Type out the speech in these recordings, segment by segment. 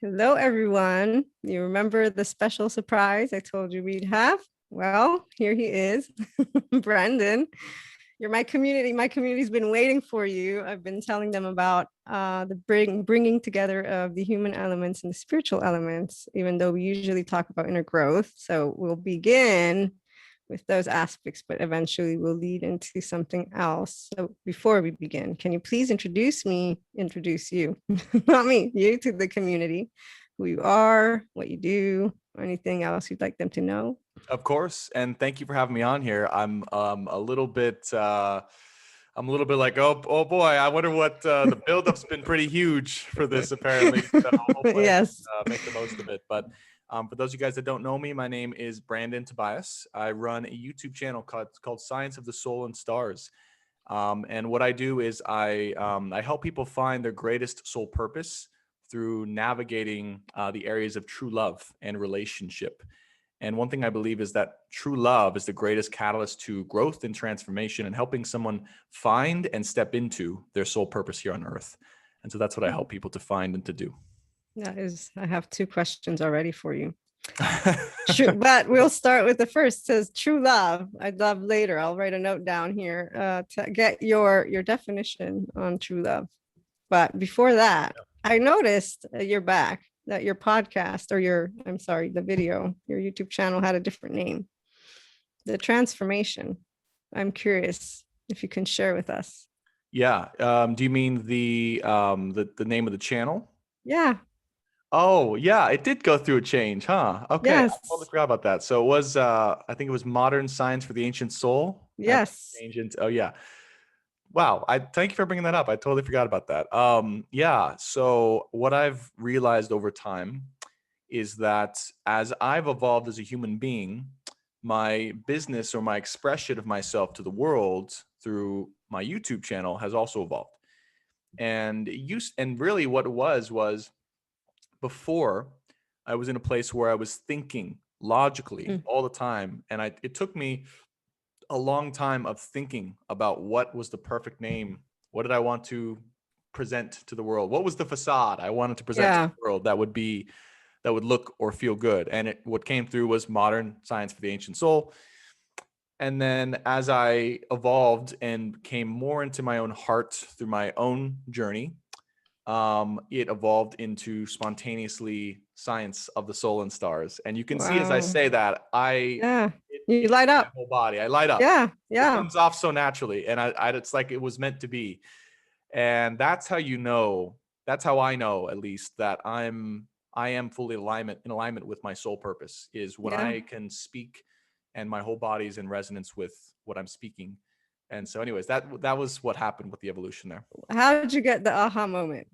Hello, everyone. You remember the special surprise I told you we'd have? Well, here he is, Brandon. You're my community. My community's been waiting for you. I've been telling them about the bringing together of the human elements and the spiritual elements, even though we usually talk about inner growth. So we'll begin with those aspects, but eventually we'll lead into something else. So before we begin, can you please introduce you, not me, you to the community, who you are, what you do, or anything else you'd like them to know? Of course, and thank you for having me on here. I'm a little bit like, oh boy, I wonder what the buildup's been pretty huge for this apparently. So hopefully I can Yes. make the most of it. But for those of you guys that don't know me, my name is Brandon Tobias. I run a YouTube channel called Science of the Soul and Stars. And what I do is I help people find their greatest soul purpose through navigating the areas of true love and relationship. And one thing I believe is that true love is the greatest catalyst to growth and transformation and helping someone find and step into their soul purpose here on earth. And so that's what I help people to find and to do. I have two questions already for you. True, but we'll start with the first. It says true love. I'd love later. I'll write a note down here to get your definition on true love. But before that, I noticed you're back, that your podcast or the video, your YouTube channel had a different name. The transformation. I'm curious if you can share with us. Yeah. Do you mean the name of the channel? Yeah. Oh, yeah, it did go through a change, huh? Okay, Yes. I totally forgot about that. So it was, I think it was Modern Science for the Ancient Soul. Yes. Oh, yeah. Wow, I thank you for bringing that up. I totally forgot about that. Yeah, so what I've realized over time is that as I've evolved as a human being, my business or my expression of myself to the world through my YouTube channel has also evolved. And really what it was before I was in a place where I was thinking logically all the time. And it took me a long time of thinking about what was the perfect name. What did I want to present to the world? What was the facade I wanted to present to the world that would look or feel good? And what came through was Modern Science for the Ancient Soul. And then as I evolved and came more into my own heart through my own journey, it evolved into spontaneously Science of the Soul and Stars. And you can see as I say that, you light up. My whole body. I light up. Yeah. It comes off so naturally. And it's like it was meant to be. And that's how that's how I know, at least, that I am fully in alignment with my soul purpose, is when I can speak and my whole body is in resonance with what I'm speaking. And so anyways, that was what happened with the evolution there. How did you get the aha moment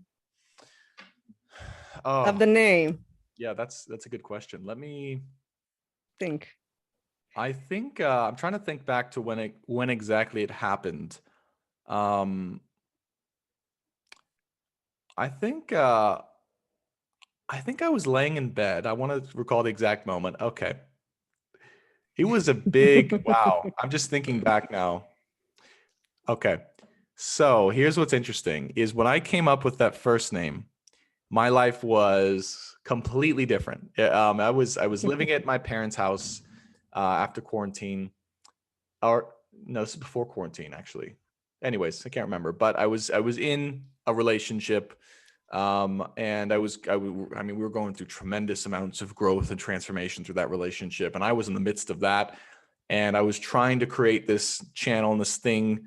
of the name? Yeah, that's a good question. Let me think. I think I'm trying to think back to when exactly it happened. I think I was laying in bed. I want to recall the exact moment. Okay. It was a big wow. I'm just thinking back now. Okay. So here's what's interesting is when I came up with that first name, my life was completely different. I was living at my parents' house after quarantine, or no, this is before quarantine actually. Anyways, I can't remember, but I was in a relationship, and we were going through tremendous amounts of growth and transformation through that relationship, and I was in the midst of that, and I was trying to create this channel and this thing.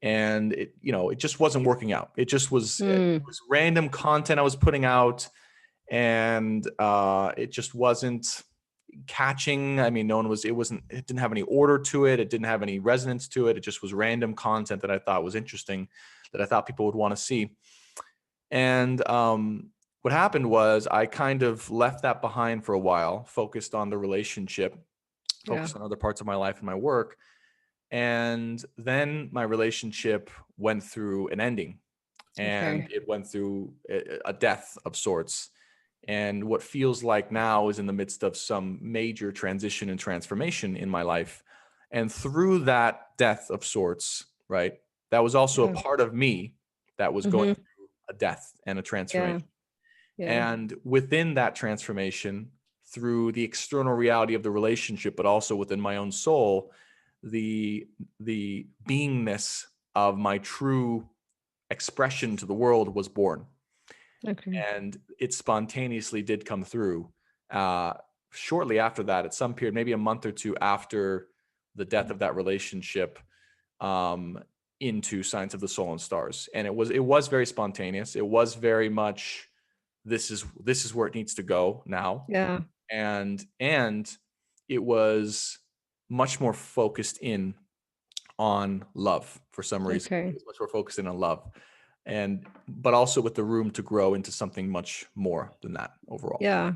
And it just wasn't working out. It just was, it was random content I was putting out, and it just wasn't catching. I mean, it didn't have any order to it. It didn't have any resonance to it. It just was random content that I thought was interesting, that I thought people would want to see. And what happened was I kind of left that behind for a while, focused on the relationship, focused on other parts of my life and my work. And then my relationship went through an ending, and it went through a death of sorts. And what feels like now is in the midst of some major transition and transformation in my life. And through that death of sorts, right, that was also a part of me that was going through a death and a transformation. Yeah. And within that transformation, through the external reality of the relationship, but also within my own soul, the beingness of my true expression to the world was born. Okay. And it spontaneously did come through. Shortly after that, at some period, maybe a month or two after the death of that relationship, into Science of the Soul and Stars. And it was very spontaneous. It was very much, this is where it needs to go now. Yeah. And it was much more focused in on love for some reason. It Okay. was much more focused in on love. But also with the room to grow into something much more than that overall. Yeah.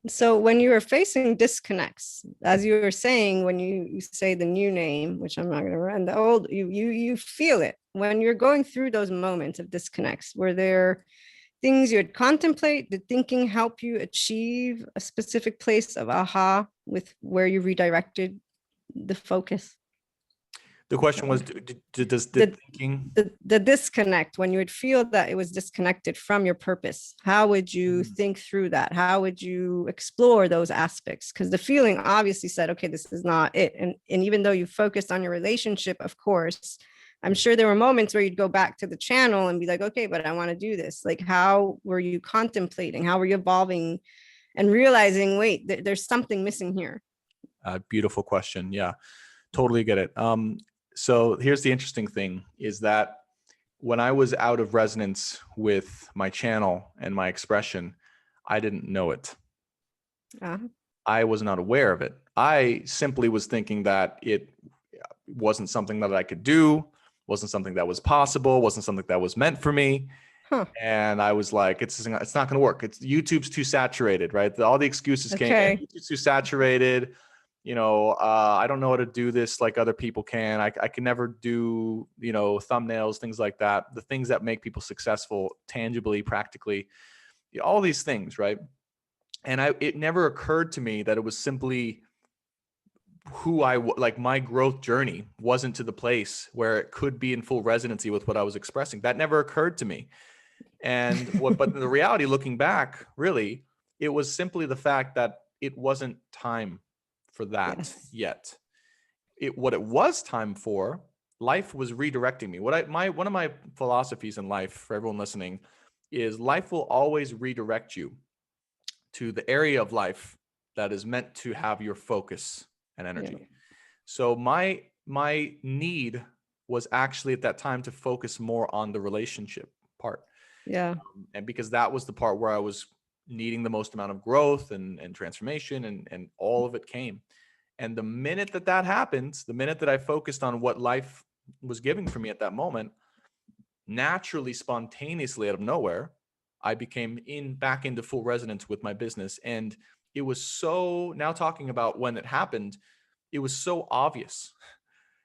So when you were facing disconnects, as you were saying, when you say the new name, which I'm not going to run, the old, you feel it when you're going through those moments of disconnects. Were there things you would contemplate? Did thinking help you achieve a specific place of aha with where you redirected the focus? The question was, does The, thinking? the disconnect, when you would feel that it was disconnected from your purpose, how would you think through that? How would you explore those aspects? Because the feeling obviously said, okay, this is not it. And even though you focused on your relationship, of course, I'm sure there were moments where you'd go back to the channel and be like, okay, but I want to do this. Like, how were you contemplating? How were you evolving and realizing, wait, there's something missing here? Beautiful question. Yeah, totally get it. So here's the interesting thing is that when I was out of resonance with my channel and my expression, I didn't know it. I was not aware of it. I simply was thinking that it wasn't something that I could do, wasn't something that was possible, wasn't something that was meant for me. Huh. And I was like, it's not going to work. YouTube's too saturated, right? All the excuses came in. YouTube's too saturated. I don't know how to do this like other people can. I can never do, thumbnails, things like that. The things that make people successful tangibly, practically, all these things, right? And it never occurred to me that it was simply who like my growth journey wasn't to the place where it could be in full resonancy with what I was expressing. That never occurred to me. But the reality, looking back, really, it was simply the fact that it wasn't time for that yet. What it was time for, life was redirecting me. One of my philosophies in life, for everyone listening, is life will always redirect you to the area of life that is meant to have your focus and energy. Yeah. So my need was actually at that time to focus more on the relationship part. Yeah. And because that was the part where I was needing the most amount of growth and transformation, and all of it came. And the minute that happened, the minute that I focused on what life was giving for me at that moment, naturally, spontaneously, out of nowhere, I became back into full resonance with my business. And it was so, now talking about when it happened, it was so obvious.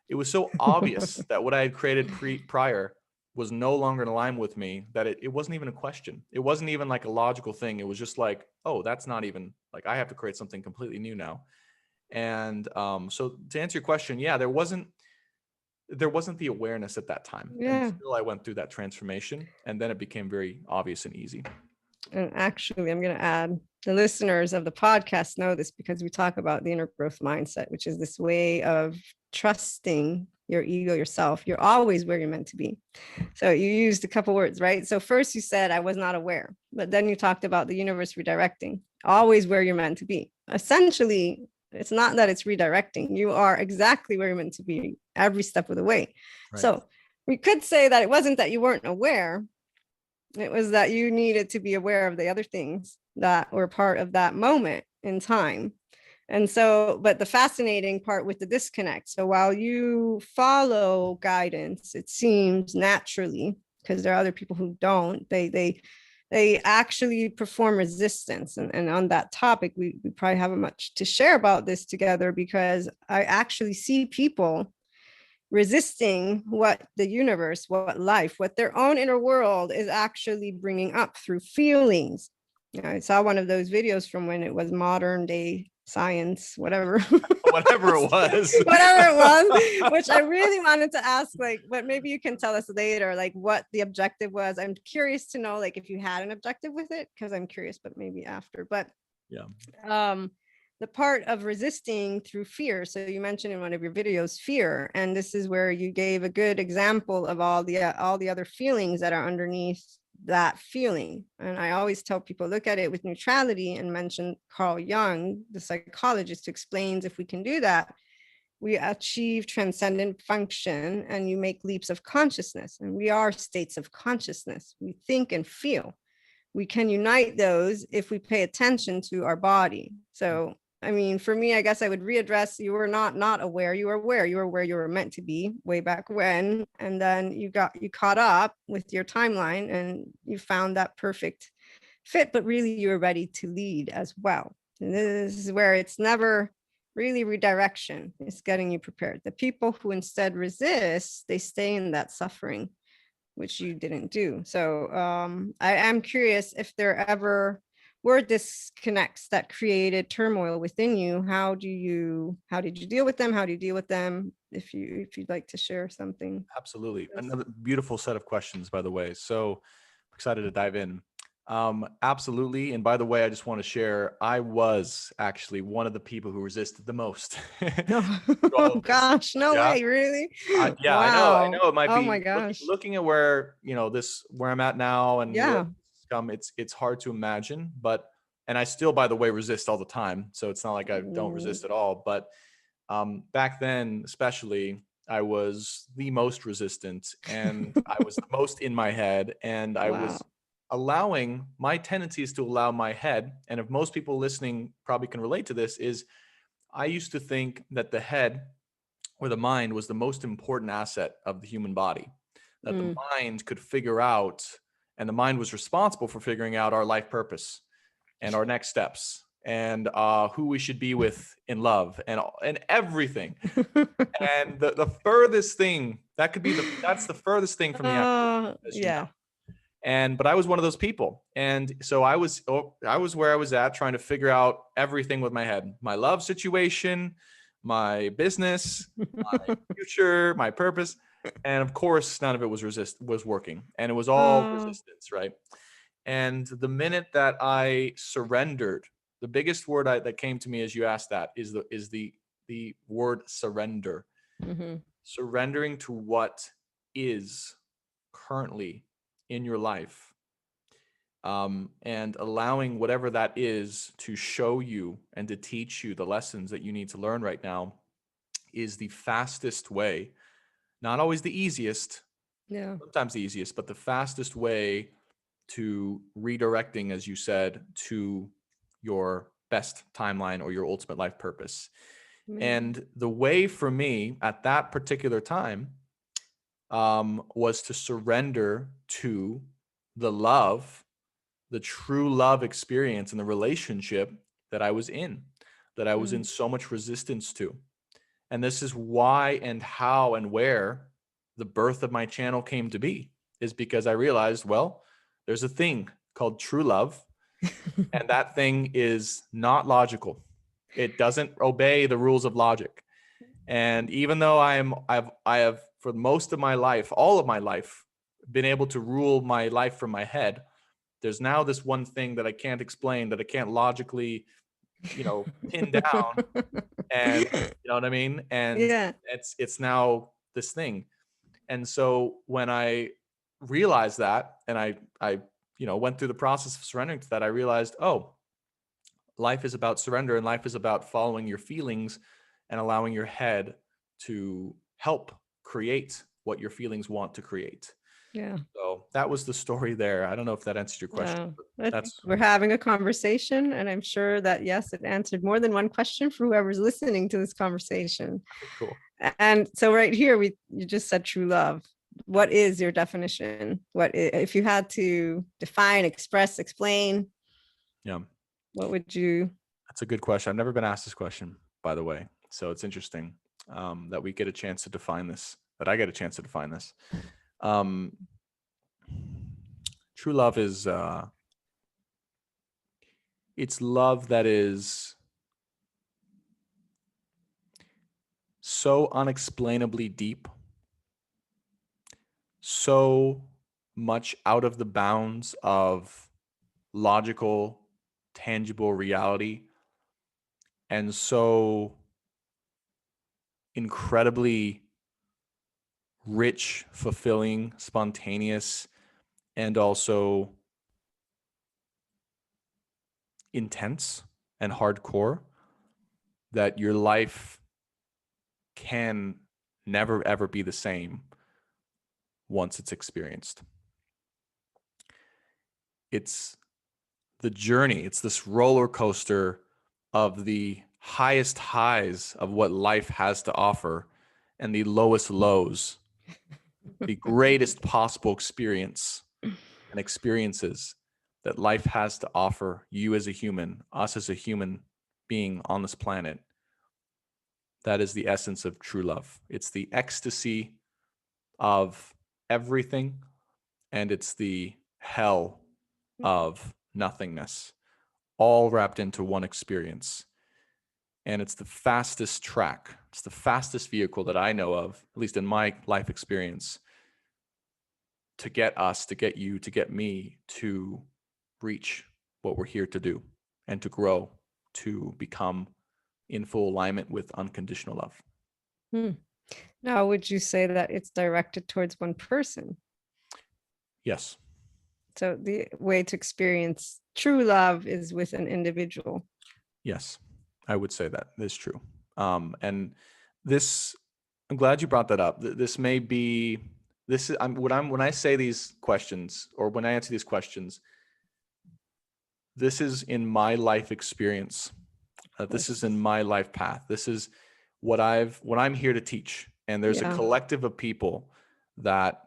It was so obvious that what I had created prior was no longer in alignment with me, that it wasn't even a question. It wasn't even like a logical thing. It was just like, oh, that's not even, like, I have to create something completely new now. And so to answer your question, yeah, there wasn't the awareness at that time. Yeah. Until I went through that transformation, and then it became very obvious and easy. And actually, I'm going to add, the listeners of the podcast know this because we talk about the inner growth mindset, which is this way of trusting your ego, yourself. You're always where you're meant to be. So you used a couple words, right? So first you said, I was not aware, but then you talked about the universe redirecting, always where you're meant to be. Essentially, it's not that it's redirecting. You are exactly where you're meant to be every step of the way. Right. So we could say that it wasn't that you weren't aware. It was that you needed to be aware of the other things that were part of that moment in time. And so, but the fascinating part with the disconnect. So while you follow guidance, it seems naturally, because there are other people who don't, they actually perform resistance. And on that topic, we probably have much to share about this together, because I actually see people resisting what the universe, what life, what their own inner world is actually bringing up through feelings. I saw one of those videos from when it was modern day science, whatever. whatever it was. Whatever it was, which I really wanted to ask, like, but maybe you can tell us later, like what the objective was. I'm curious to know, like, if you had an objective with it, because I'm curious, but maybe after. But Yeah. The part of resisting through fear. So you mentioned in one of your videos, fear, and this is where you gave a good example of all the other feelings that are underneath that feeling. And I always tell people, look at it with neutrality, and mention Carl Jung, the psychologist, who explains if we can do that, we achieve transcendent function, and you make leaps of consciousness. And we are states of consciousness. We think and feel. We can unite those if we pay attention to our body. So I mean, for me, I guess I would readdress, you were not aware, you were aware, you were where you were meant to be way back when. And then you caught up with your timeline and you found that perfect fit, but really you were ready to lead as well. And this is where it's never really redirection. It's getting you prepared. The people who instead resist, they stay in that suffering, which you didn't do. So I am curious if there ever were disconnects that created turmoil within you. How did you deal with them? How do you deal with them? If you'd like to share something. Absolutely. Another beautiful set of questions, by the way. So excited to dive in. Absolutely. And by the way, I just want to share, I was actually one of the people who resisted the most. Oh gosh, no way, really? Yeah, Wow. I know it might Oh be my gosh. looking at where, where I'm at now and Yeah. it's hard to imagine, but, and I still, by the way, resist all the time. So it's not like I don't resist at all, but, back then, especially, I was the most resistant and I was the most in my head, and I was allowing my tendencies to allow my head. And if most people listening probably can relate to this, is I used to think that the head or the mind was the most important asset of the human body, that the mind could figure out, and the mind was responsible for figuring out our life purpose and our next steps and who we should be with in love and everything. And the furthest thing that could be that's the furthest thing from the actual, yeah. But I was one of those people. And so I was where I was at, trying to figure out everything with my head, my love situation, my business, my future, my purpose. And of course, none of it was working. And it was all resistance, right? And the minute that I surrendered, the biggest word that came to me as you asked that is the word surrender. Surrendering to what is currently in your life, and allowing whatever that is to show you and to teach you the lessons that you need to learn right now, is the fastest way, not always the easiest, sometimes the easiest, but the fastest way to redirecting, as you said, to your best timeline or your ultimate life purpose. And the way for me at that particular time was to surrender to the love, the true love experience and the relationship that I was in, that I was in so much resistance to. And this is why and how and where the birth of my channel came to be, is because I realized, well, there's a thing called true love, and that thing is not logical. It doesn't obey the rules of logic. And even though I have for most of my life, all of my life, been able to rule my life from my head, there's now this one thing that I can't explain, that I can't logically, pin down. And you know what I mean? And it's now this thing. And so when I realized that, and I went through the process of surrendering to that, I realized, oh, life is about surrender, and life is about following your feelings and allowing your head to help create what your feelings want to create. Yeah. So that was the story there. I don't know if that answered your question. We're having a conversation, and I'm sure that, yes, it answered more than one question for whoever's listening to this conversation. Cool. And so right here, you just said true love. What is your definition? If you had to define, express, explain? Yeah. What would you? That's a good question. I've never been asked this question, by the way. So it's interesting that we get a chance to define this, that I get a chance to define this. True love is, it's love that is so unexplainably deep, so much out of the bounds of logical, tangible reality, and so incredibly rich, fulfilling, spontaneous, and also intense and hardcore that your life can never ever be the same once it's experienced. It's the journey, it's this roller coaster of the highest highs of what life has to offer and the lowest lows, the greatest possible experience and experiences that life has to offer you as a human, us as a human being on this planet. That is the essence of true love. It's the ecstasy of everything, and it's the hell of nothingness, all wrapped into one experience. And it's the fastest track. It's the fastest vehicle that I know of, at least in my life experience, to get us, to get you, to get me to reach what we're here to do and to grow, to become in full alignment with unconditional love. Now, would you say that it's directed towards one person? Yes. So the way to experience true love is with an individual. Yes, I would say that is true. And this, I'm glad you brought that up. This may be, this is, when I say these questions, or when I answer these questions, this is in my life experience. This is in my life path. This is what I'm here to teach. And there's a collective of people that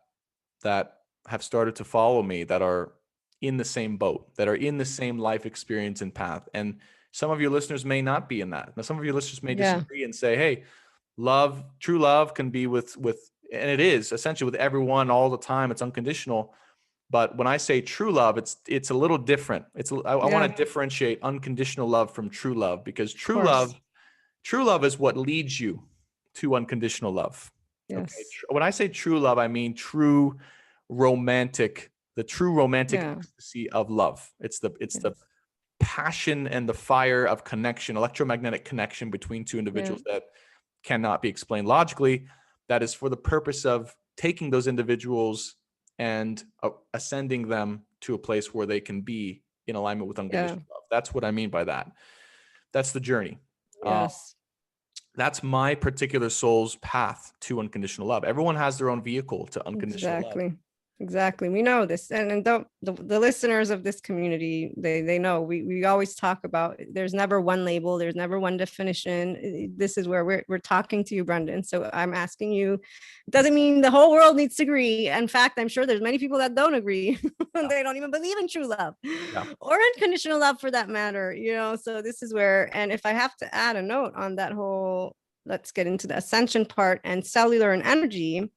have started to follow me that are in the same boat, that are in the same life experience and path. And some of your listeners may not be in that. Now, some of your listeners may disagree and say, hey, love, true love can be with, and it is essentially with everyone all the time. It's unconditional. But when I say true love, it's a little different. I want to differentiate unconditional love from true love, because true love is what leads you to unconditional love. Yes. Okay. When I say true love, I mean the true romantic ecstasy of love. It's the passion and the fire of connection, electromagnetic connection between two individuals that cannot be explained logically. That is for the purpose of taking those individuals and ascending them to a place where they can be in alignment with unconditional love. That's what I mean by that. That's the journey. Yes. That's my particular soul's path to unconditional love. Everyone has their own vehicle to unconditional love. Exactly. We know this. And the listeners of this community, they know we always talk about, there's never one label, there's never one definition. This is where we're talking to you, Brendan. So I'm asking you, it doesn't mean the whole world needs to agree. In fact, I'm sure there's many people that don't agree. They don't even believe in true love or unconditional love for that matter, so this is where, and if I have to add a note on that whole, let's get into the ascension part and cellular and energy.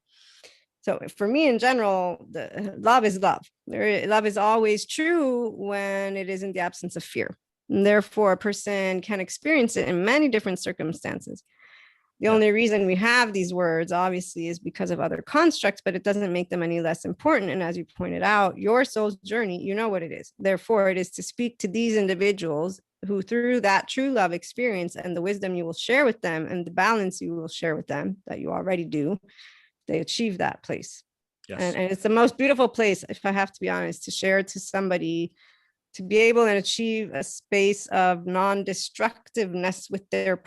So for me in general, the love is love. Love is always true when it is in the absence of fear. And therefore, a person can experience it in many different circumstances. The only reason we have these words, obviously, is because of other constructs, but it doesn't make them any less important. And as you pointed out, your soul's journey, you know what it is. Therefore, it is to speak to these individuals who, through that true love experience and the wisdom you will share with them and the balance you will share with them that you already do, they achieve that place. And it's the most beautiful place, if I have to be honest, to share to somebody, to be able to achieve a space of non-destructiveness with their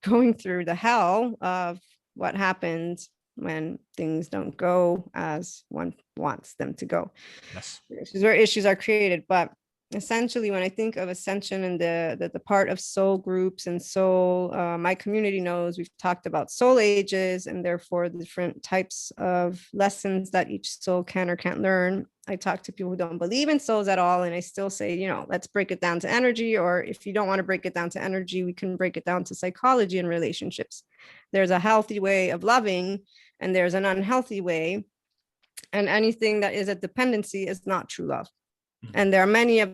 going through the hell of what happens when things don't go as one wants them to go. Yes. This is where issues are created. But essentially, when I think of ascension and the part of soul groups and soul, my community knows we've talked about soul ages and therefore the different types of lessons that each soul can or can't learn. I talk to people who don't believe in souls at all, and I still say, let's break it down to energy, or if you don't want to break it down to energy, we can break it down to psychology and relationships. There's a healthy way of loving and there's an unhealthy way, and anything that is a dependency is not true love. And there are many of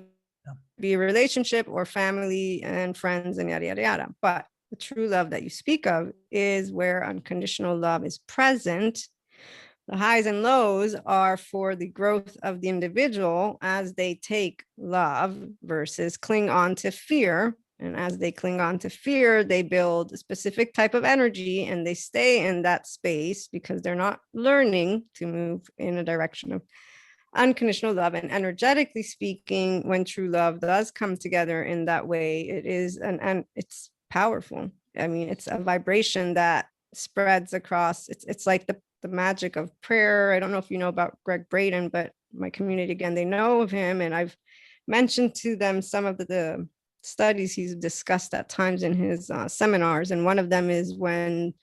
be a relationship or family and friends and yada, yada, yada. But the true love that you speak of is where unconditional love is present. The highs and lows are for the growth of the individual as they take love versus cling on to fear. And as they cling on to fear, they build a specific type of energy and they stay in that space because they're not learning to move in a direction of unconditional love. And energetically speaking, when true love does come together in that way, it is and it's powerful. I mean, it's a vibration that spreads across. It's like the magic of prayer. I don't know if you know about Greg Braden, but my community, again, they know of him. And I've mentioned to them some of the studies he's discussed at times in his seminars. And one of them is when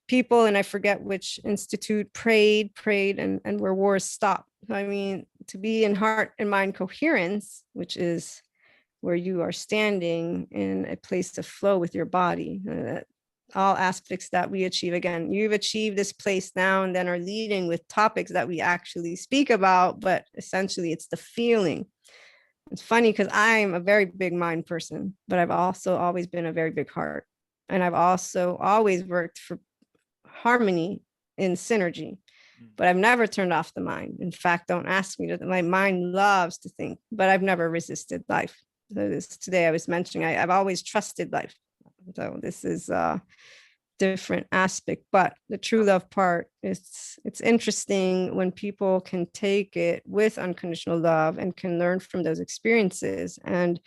people, and I forget which institute, prayed, and where wars stopped. I mean, to be in heart and mind coherence, which is where you are standing in a place of flow with your body, all aspects that we achieve. Again, you've achieved this place now and then are leading with topics that we actually speak about, but essentially it's the feeling. It's funny because I'm a very big mind person, but I've also always been a very big heart. And I've also always worked for harmony in synergy, but I've never turned off the mind. In fact, don't ask me to, my mind loves to think, but I've never resisted life. So today I was mentioning, I've always trusted life. So this is a different aspect, but the true love part, it's interesting when people can take it with unconditional love and can learn from those experiences. And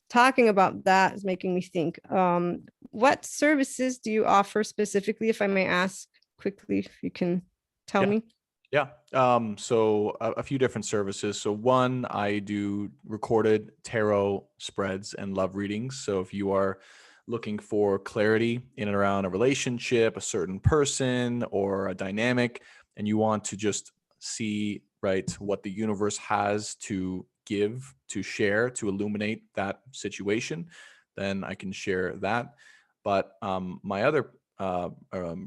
talking about that is making me think, what services do you offer specifically, if I may ask quickly, if you can tell me? Yeah. So a few different services. So one, I do recorded tarot spreads and love readings. So if you are looking for clarity in and around a relationship, a certain person, or a dynamic, and you want to just see, right, what the universe has to give, to share, to illuminate that situation, then I can share that. But my other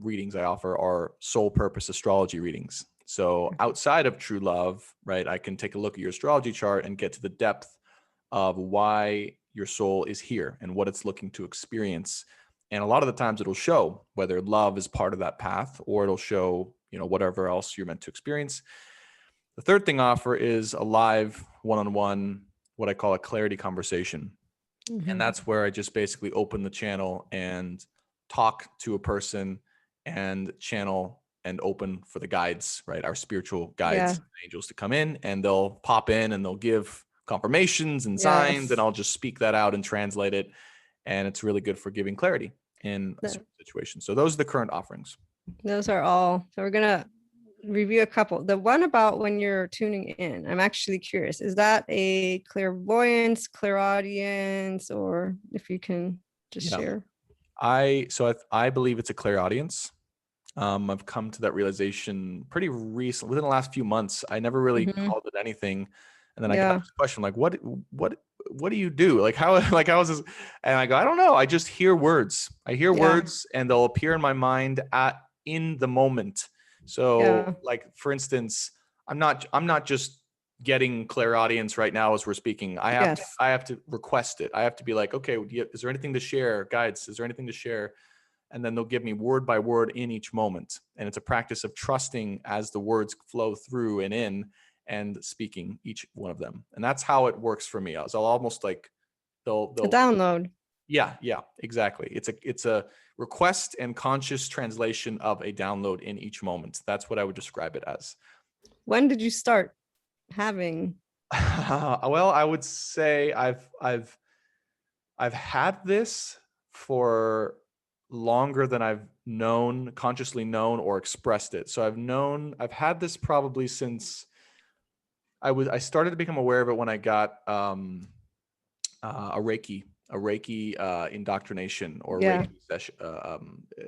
readings I offer are soul purpose astrology readings. So outside of true love, right, I can take a look at your astrology chart and get to the depth of why your soul is here and what it's looking to experience. And a lot of the times it'll show whether love is part of that path, or it'll show, whatever else you're meant to experience. The third thing I offer is a live one-on-one, what I call a clarity conversation. Mm-hmm. And that's where I just basically open the channel and talk to a person and channel and open for the guides, right? Our spiritual guides, angels, to come in, and they'll pop in and they'll give confirmations and signs, and I'll just speak that out and translate it. And it's really good for giving clarity in a certain situation. So those are the current offerings. Those are all. So we're going to review a couple. The one about when you're tuning in, I'm actually curious, is that a clairvoyance, clairaudience, or if you can just share? I believe it's a clairaudience. I've come to that realization pretty recently, within the last few months. I never really called it anything. And then I got this question, like, what do you do? Like, how is this? And I go, I don't know. I just hear words. I hear words, and they'll appear in my mind in the moment. So like, for instance, I'm not just getting clairaudience right now as we're speaking. I have to request it. I have to be like, okay, is there anything to share? Guides, is there anything to share? And then they'll give me word by word in each moment. And it's a practice of trusting as the words flow through and in, and speaking each one of them. And that's how it works for me. So I'll almost like they'll a download. Yeah, exactly. It's a request and conscious translation of a download in each moment. That's what I would describe it as. When did you start having? Well, I would say I've had this for longer than I've consciously known or expressed it. So I've had this probably since I started to become aware of it when I got a Reiki indoctrination, or Reiki session.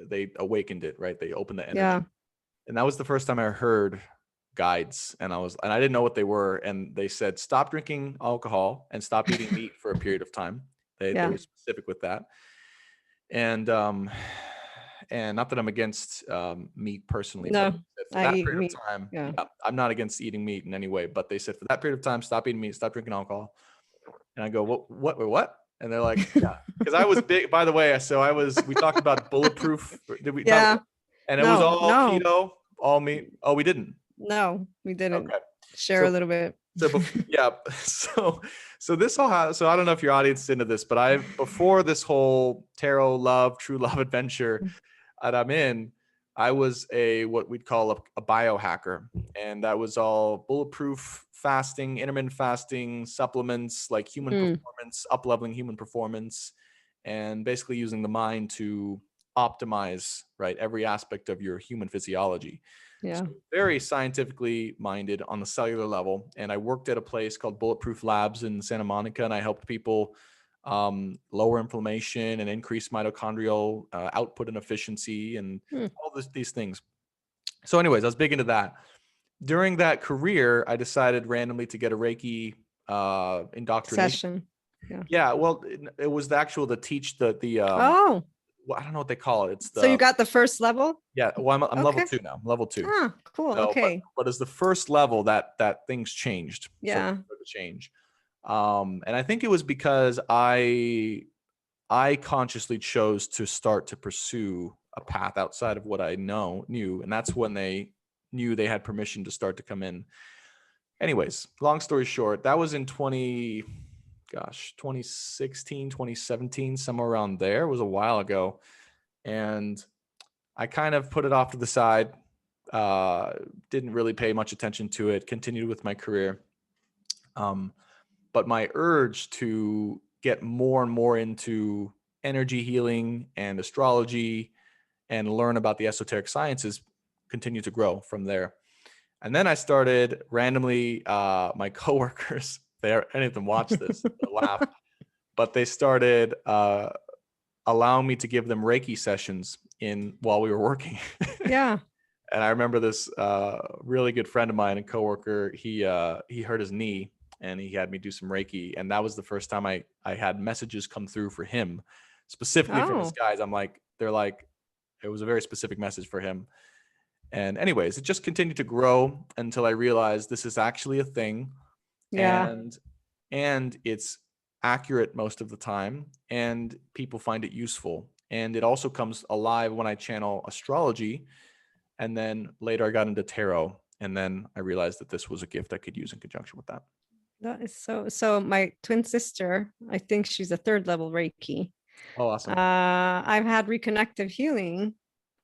They awakened it, right? They opened the energy. And that was the first time I heard guides, and I didn't know what they were. And they said, stop drinking alcohol and stop eating meat for a period of time. They were specific with that. And not that I'm against meat personally. No, but for that period of time, I'm not against eating meat in any way. But they said, for that period of time, stop eating meat, stop drinking alcohol. And I go, what? And they're like, yeah, because I was big, by the way. So we talked about bulletproof. Did we? Yeah. And it was No, all no, keto, all meat. Oh, we didn't. no, we didn't Okay. share a So, little bit. yeah. So this all, so I don't know if your audience is into this, but before this whole tarot love, true love adventure that I'm in, I was what we'd call a biohacker. And that was all bulletproof fasting, intermittent fasting, supplements, like human performance, up-leveling human performance, and basically using the mind to optimize, right, every aspect of your human physiology. Yeah. So very scientifically minded on the cellular level. And I worked at a place called Bulletproof Labs in Santa Monica, and I helped people lower inflammation and increase mitochondrial output and efficiency and all these things. So anyways, I was big into that. During that career, I decided randomly to get a Reiki indoctrination Session. Yeah, well, it was the teach the Oh, well, I don't know what they call it. It's so you the got the first level? yeah. Well, I'm level Okay. 2 now. I'm level 2. Ah, cool. So, Okay. but as the first level, that things changed. So Yeah. it started to change. And I think it was because I consciously chose to start to pursue a path outside of what I knew, and that's when they knew they had permission to start to come in. Anyways, long story short, that was in 2016, 2017, somewhere around there. It was a while ago. And I kind of put it off to the side, didn't really pay much attention to it, continued with my career. But my urge to get more and more into energy healing and astrology and learn about the esoteric sciences continued to grow from there. And then I started randomly, my coworkers, any of them watch this, laugh, but they started allowing me to give them Reiki sessions while we were working. Yeah. And I remember this really good friend of mine and coworker, he hurt his knee and he had me do some Reiki. And that was the first time I had messages come through for him, specifically from his guys. They're like, it was a very specific message for him. And anyways, it just continued to grow until I realized this is actually a thing. Yeah. And it's accurate most of the time, and people find it useful. And it also comes alive when I channel astrology. And then later I got into tarot, and then I realized that this was a gift I could use in conjunction with that. That is so my twin sister, I think she's a 3rd level Reiki. Oh, awesome. I've had reconnective healing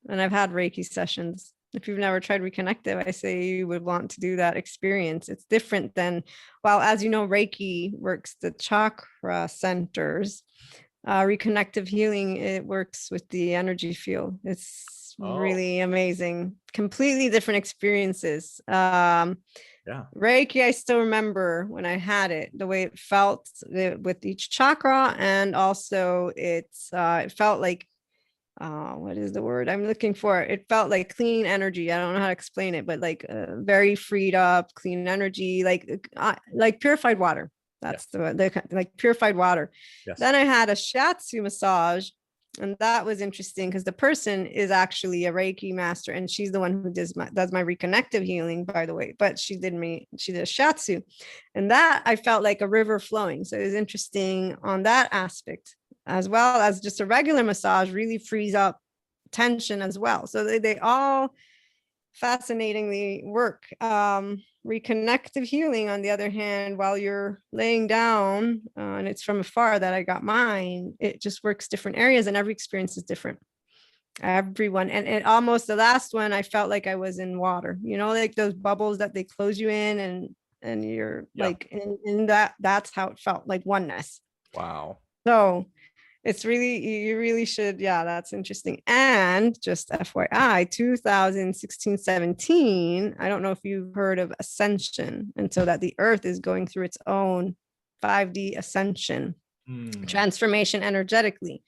and I've had Reiki sessions. If you've never tried reconnective, I say you would want to do that experience. It's different than, well, as you know, Reiki works the chakra centers. Reconnective healing, it works with the energy field. It's really amazing. Completely different experiences. Yeah. Reiki, I still remember when I had it, the way it felt with each chakra, and also it felt like, what is the word I'm looking for? It felt like clean energy. I don't know how to explain it, but like very freed up, clean energy, like purified water. That's the like purified water. Yes. Then I had a shiatsu massage, and that was interesting because the person is actually a Reiki master, and she's the one who does my reconnective healing, by the way. But she did a shiatsu, and that I felt like a river flowing. So it was interesting on that aspect, as well as just a regular massage really frees up tension as well. So they all fascinatingly work. Reconnective healing, on the other hand, while you're laying down, and it's from afar that I got mine, it just works different areas, and every experience is different. Everyone, and almost the last one, I felt like I was in water, like those bubbles that they close you in, and you're like in that's how it felt, like oneness. Wow. So it's really, you really should. Yeah, that's interesting. And just FYI, 2016, 17, I don't know if you've heard of Ascension. And so that the earth is going through its own 5D ascension, transformation energetically.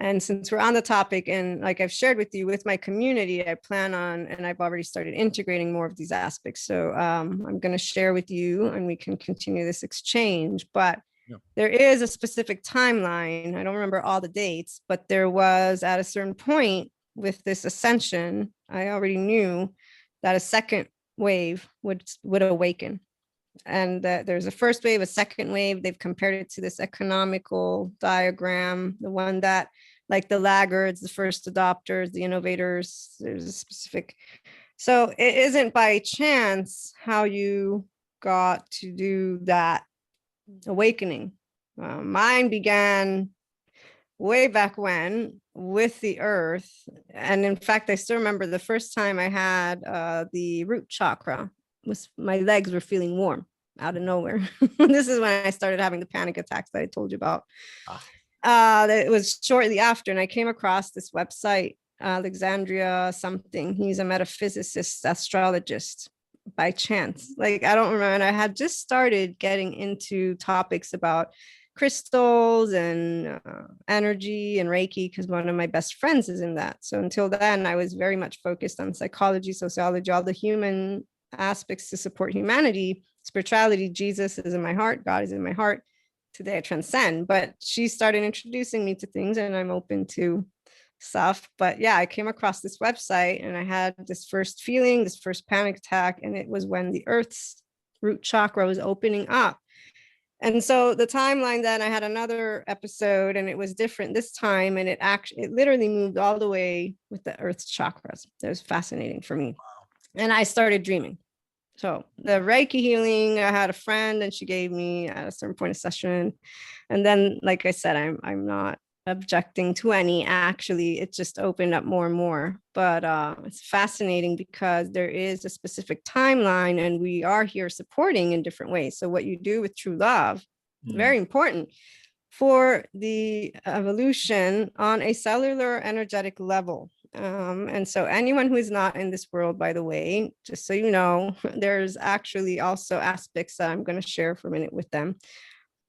And since we're on the topic, and like I've shared with you with my community, I plan on, and I've already started integrating more of these aspects. So I'm going to share with you and we can continue this exchange. But there is a specific timeline. I don't remember all the dates, but there was at a certain point with this ascension, I already knew that a second wave would awaken. And that there's a first wave, a second wave. They've compared it to this economical diagram, the one that, like the laggards, the first adopters, the innovators, there's a specific. So it isn't by chance how you got to do that awakening. Mine began way back when with the earth. And in fact, I still remember the first time I had the root chakra, was my legs were feeling warm out of nowhere. This is when I started having the panic attacks that I told you about. It was shortly after, and I came across this website, Alexandria something. He's a metaphysicist, astrologist, by chance. Like, I don't remember. And I had just started getting into topics about crystals and energy and Reiki, because one of my best friends is in that. So until then, I was very much focused on psychology, sociology, all the human aspects to support humanity. Spirituality, Jesus is in my heart, God is in my heart. Today I transcend, but she started introducing me to things, and I'm open to stuff. But yeah, I came across this website and I had this first feeling, this first panic attack, and it was when the earth's root chakra was opening up. And so the timeline, then I had another episode and it was different this time, and it literally moved all the way with the earth's chakras. It was fascinating for me. And I started dreaming. So the Reiki healing, I had a friend and she gave me at a certain point a session. And then, like I said, I'm not objecting to any. Actually, it just opened up more and more. But it's fascinating because there is a specific timeline, and we are here supporting in different ways. So what you do with true love, very important for the evolution on a cellular energetic level. And so anyone who is not in this world, by the way, just so you know, there's actually also aspects that I'm going to share for a minute with them.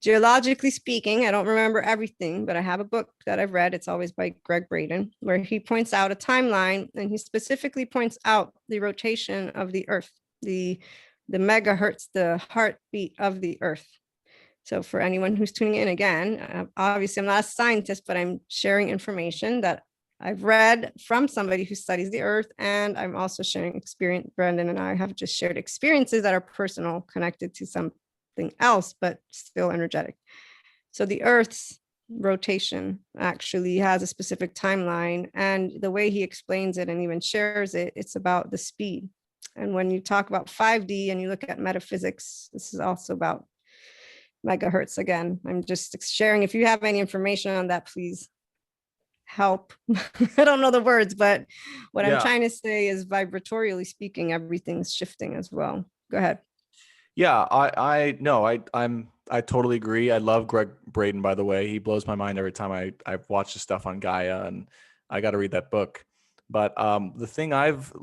Geologically speaking, I don't remember everything, but I have a book that I've read. It's always by Greg Braden, where he points out a timeline, and he specifically points out the rotation of the earth, the megahertz, the heartbeat of the earth. So for anyone who's tuning in again, obviously I'm not a scientist, but I'm sharing information that I've read from somebody who studies the earth. And I'm also sharing experience. Brandon and I have just shared experiences that are personal, connected to something else, but still energetic. So the earth's rotation actually has a specific timeline. And the way he explains it and even shares it, it's about the speed. And when you talk about 5D and you look at metaphysics, this is also about megahertz. Again, I'm just sharing. If you have any information on that, please help. I don't know the words, but what I'm trying to say is, vibratorially speaking, everything's shifting as well. Go ahead. Yeah, I totally agree. I love Greg Braden, by the way. He blows my mind every time I've watched his stuff on Gaia, and I got to read that book. But the thing I've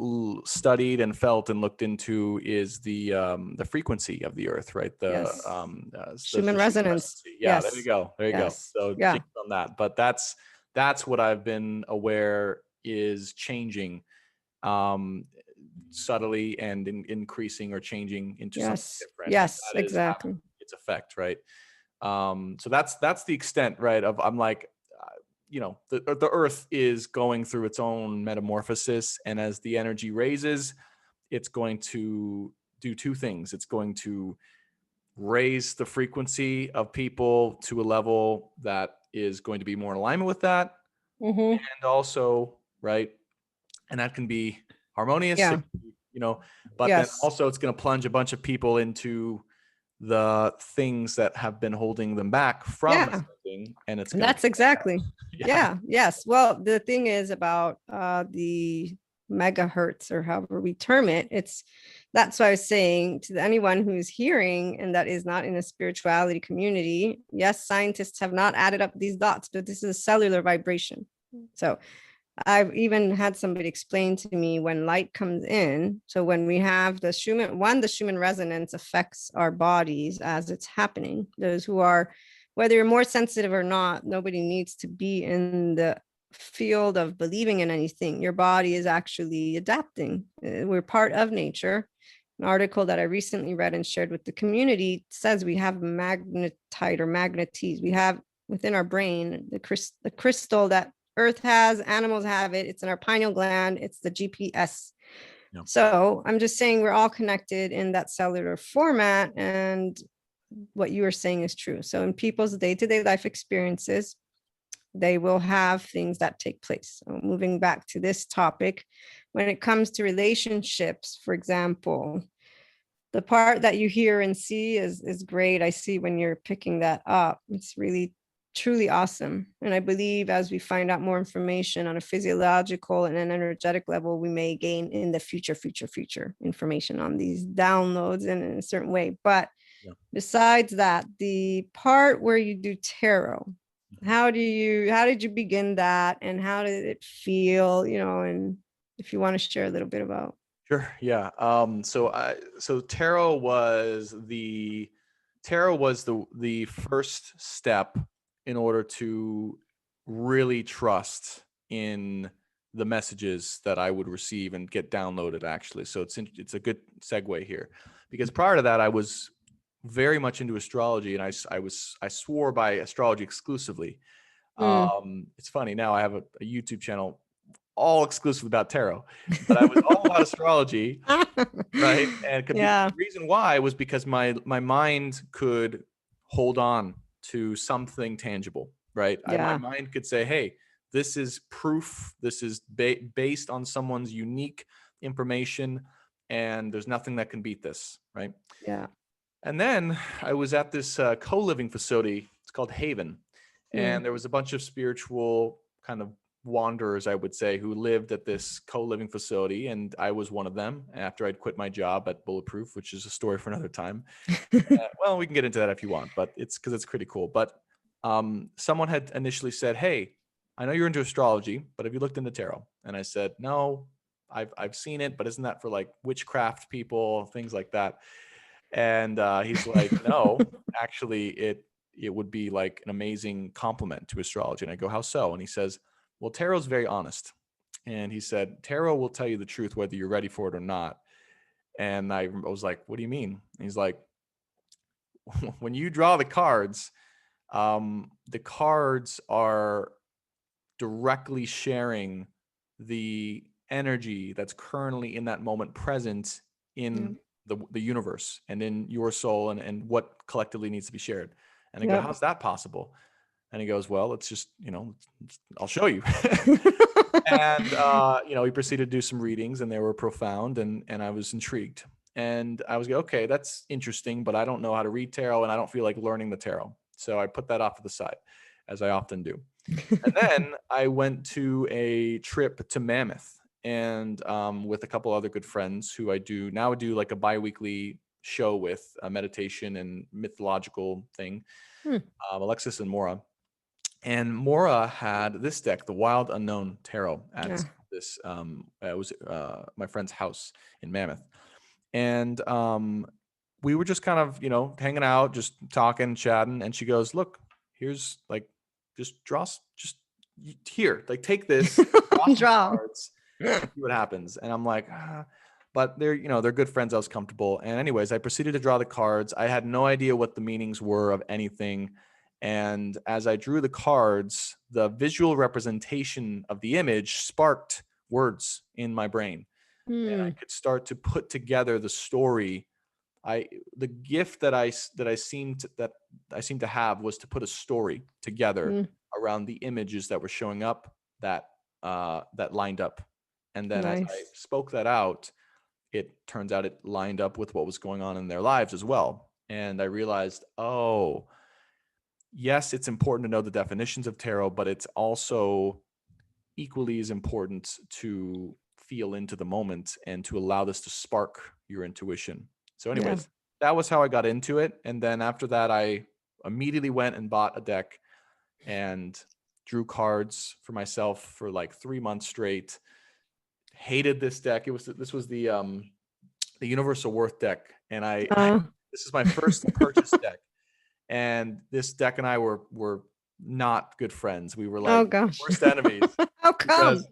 studied and felt and looked into is the frequency of the Earth, right? The Schumann resonance. Yeah, there you go. There you go. So on that. But that's what I've been aware is changing subtly and increasing or changing into something different. Yes, exactly. Its effect, right? So that's the extent, right? Of I'm like, the earth is going through its own metamorphosis, and as the energy raises, it's going to do two things. It's going to raise the frequency of people to a level that is going to be more in alignment with that. And also, right, and that can be harmonious, but then also it's going to plunge a bunch of people into the things that have been holding them back from something, and that's exactly yes. Well, the thing is about the megahertz, or however we term it, that's what I was saying to anyone who's hearing and that is not in a spirituality community. Yes, scientists have not added up these dots, but this is a cellular vibration. So I've even had somebody explain to me when light comes in. So when we have the Schumann resonance affects our bodies as it's happening. Those who are, whether you're more sensitive or not, nobody needs to be in the field of believing in anything. Your body is actually adapting. We're part of nature. An article that I recently read and shared with the community says we have magnetite or magnetes. We have within our brain the crystal that Earth has, animals have it. It's in our pineal gland. It's the GPS. Yeah. So I'm just saying we're all connected in that cellular format, and what you are saying is true. So in people's day-to-day life experiences, they will have things that take place. So moving back to this topic, when it comes to relationships, for example, the part that you hear and see is great. I see when you're picking that up. It's really truly awesome. And I believe as we find out more information on a physiological and an energetic level, we may gain in the future information on these downloads in a certain way. But Yeah. besides that, the part where you do tarot, how did you begin that, and how did it feel, and if you want to share a little bit about. Sure. Yeah. So tarot was the first step in order to really trust in the messages that I would receive and get downloaded, actually. So it's a good segue here, because prior to that, I was very much into astrology, and I swore by astrology exclusively. It's funny, now I have a YouTube channel all exclusive about tarot, but I was all about astrology, right? And Yeah. the reason why was because my mind could hold on to something tangible, right? My Yeah. mind could say, hey, this is proof, this is based on someone's unique information, and there's nothing that can beat this, right? Yeah. And then I was at this co-living facility. It's called Haven. And there was a bunch of spiritual kind of wanderers, I would say, who lived at this co-living facility. And I was one of them after I'd quit my job at Bulletproof, which is a story for another time. Well, we can get into that if you want, but it's because it's pretty cool. But someone had initially said, hey, I know you're into astrology, but have you looked into tarot? And I said, no, I've seen it, but isn't that for like witchcraft people, things like that? And he's like, no, actually, it would be like an amazing complement to astrology. And I go, how so? And he says, well, tarot's very honest. And he said, tarot will tell you the truth whether you're ready for it or not. And I was like, what do you mean? And he's like, when you draw the cards are directly sharing the energy that's currently in that moment present in the universe and in your soul, and what collectively needs to be shared. And I go, how's that possible? And he goes, well, it's just, I'll show you. And, he proceeded to do some readings, and they were profound, and I was intrigued. And I was like, okay, that's interesting, but I don't know how to read tarot, and I don't feel like learning the tarot. So I put that off to the side, as I often do. And then I went to a trip to Mammoth, and with a couple other good friends who I do like a bi-weekly show with, a meditation and mythological thing, Alexis and Maura. And Maura had this deck, the Wild Unknown Tarot, at this it was my friend's house in Mammoth. And we were just kind of, hanging out, just talking, chatting. And she goes, look, here's like, just draw, just here, like take this, draw cards, and see what happens. And I'm like, but they're good friends. I was comfortable. And anyways, I proceeded to draw the cards. I had no idea what the meanings were of anything. And as I drew the cards, the visual representation of the image sparked words in my brain. And I could start to put together the story. The gift that I seemed to have was to put a story together around the images that were showing up that lined up. And then as I spoke that out, it turns out it lined up with what was going on in their lives as well. And I realized, oh, yes, it's important to know the definitions of tarot, but it's also equally as important to feel into the moment and to allow this to spark your intuition. So anyways, that was how I got into it. And then after that, I immediately went and bought a deck and drew cards for myself for like 3 months straight. Hated this deck. This was the Universal Worth deck. And this is my first purchase deck. And this deck and I were not good friends. We were like worst enemies. How come?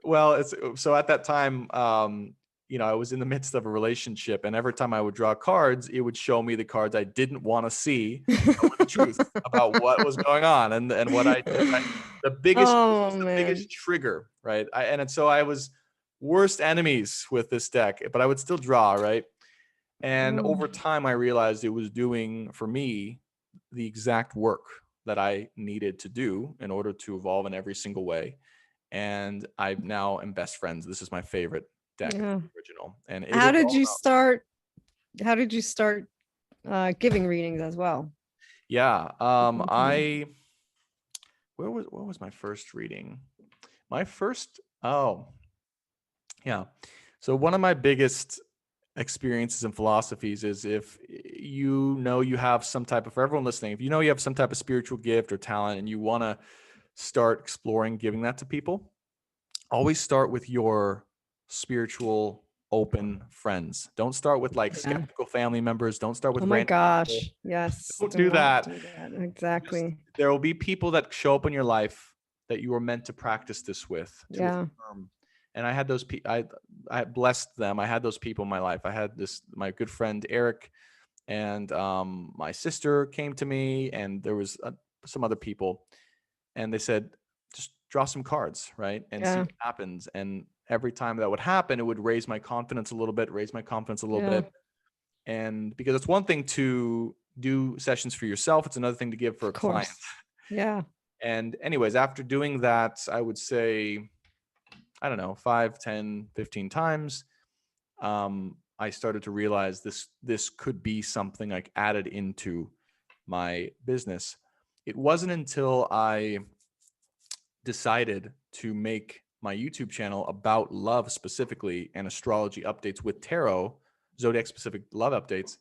Because, so at that time, I was in the midst of a relationship, and every time I would draw cards, it would show me the cards I didn't want to see, the truth about what was going on and what I did. Right? The biggest trigger, right? So I was worst enemies with this deck, but I would still draw, right? And over time, I realized it was doing for me the exact work that I needed to do in order to evolve in every single way. And I now am best friends. This is my favorite deck, Yeah. the original. And it How is did all you about, start? How did you start giving readings as well? yeah. Mhm. What was my first reading? My first, oh, yeah. So one of my biggest experiences and philosophies is if you know you have some type of, for everyone listening, if you know you have some type of spiritual gift or talent and you want to start exploring giving that to people, always start with your spiritual open friends. Don't start with like Yeah. skeptical family members. Don't start with Oh my random people. gosh. Yes. Don't Do do not that. do that. Just, Exactly. there will be people that show up in your life that you were meant to practice this with, to Yeah. affirm. And I had those people. I blessed them. I had those people in my life. I had my good friend Eric, and my sister came to me, and there was some other people, and they said, just draw some cards, right, and see Yeah. what happens. And every time that would happen, it would raise my confidence a little bit, Yeah. and because it's one thing to do sessions for yourself, it's another thing to give for a Of client. course. Yeah. And anyways, after doing that, I would say, I don't know, 5, 10, 15 times, I started to realize this could be something like added into my business. It wasn't until I decided to make my YouTube channel about love specifically and astrology updates with tarot, zodiac specific love updates,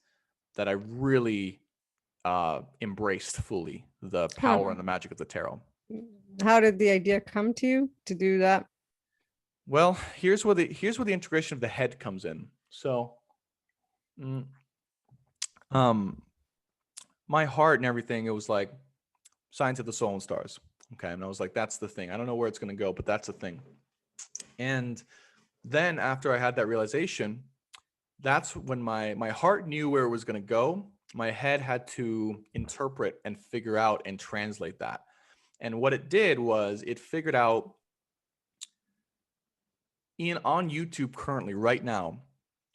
that I really embraced fully the Huh. power and the magic of the tarot. How did the idea come to you to do that? Well, here's where the integration of the head comes in. So, mm, um, my heart and everything, it was like signs of the soul and stars. Okay, and I was like, that's the thing. I don't know where it's going to go, but that's the thing. And then after I had that realization, that's when my heart knew where it was going to go. My head had to interpret and figure out and translate that. And what it did was it figured out on YouTube currently right now,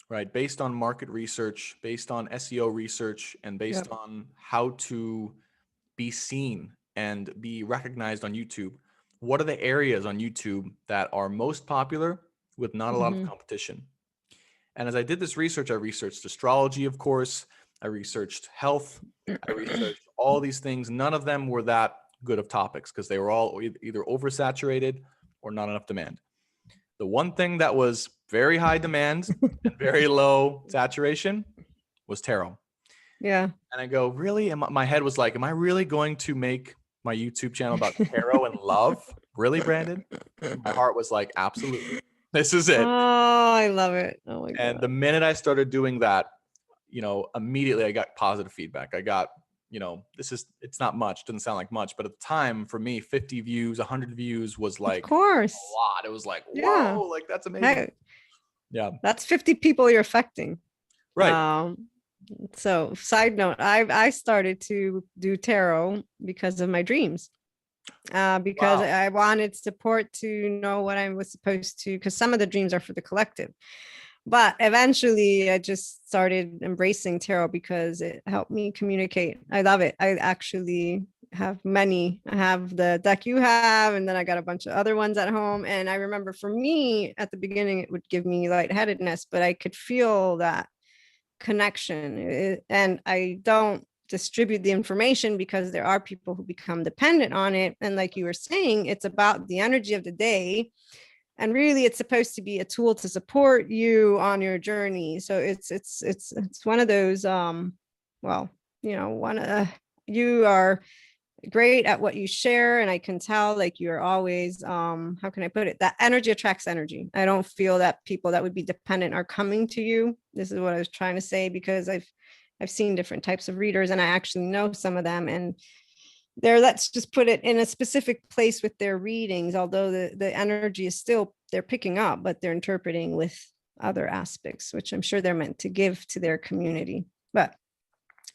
right, based on market research, based on SEO research, and based Yep. on how to be seen and be recognized on YouTube, what are the areas on YouTube that are most popular with not a lot of Mm-hmm. competition? And as I did this research, I researched astrology, of course. I researched health. I researched all these things. None of them were that good of topics because they were all either oversaturated or not enough demand. The one thing that was very high demand and very low saturation was tarot. Yeah. And I go, really? And my head was like, am I really going to make my YouTube channel about tarot and love? Really, Brandon? And my heart was like, absolutely. This is Oh, it. I love it. Oh my And the God. minute I started doing that, immediately I got positive feedback. I got, it's not much, doesn't sound like much, but at the time for me, 50 views, 100 views was Of like a course. lot. It was like, Yeah. whoa, like that's amazing. Hey, Yeah. that's 50 people you're affecting. Right. So side note, I started to do tarot because of my dreams. Because Wow. I wanted support to know what I was supposed to, because some of the dreams are for the collective. But eventually I just started embracing tarot because it helped me communicate. I love it. I actually have many. I have the deck you have, and then I got a bunch of other ones at home. And I remember for me at the beginning, it would give me lightheadedness, but I could feel that connection. And I don't distribute the information because there are people who become dependent on it. And like you were saying, it's about the energy of the day. And really it's supposed to be a tool to support you on your journey. So it's one of those well, one you are great at what you share, and I can tell like you're always how can I put it, that energy attracts energy. I don't feel that people that would be dependent are coming to you. This is what I was trying to say, because I've seen different types of readers, and I actually know some of them, and they're, let's just put it, in a specific place with their readings, although the energy is still, they're picking up, but they're interpreting with other aspects, which I'm sure they're meant to give to their community. But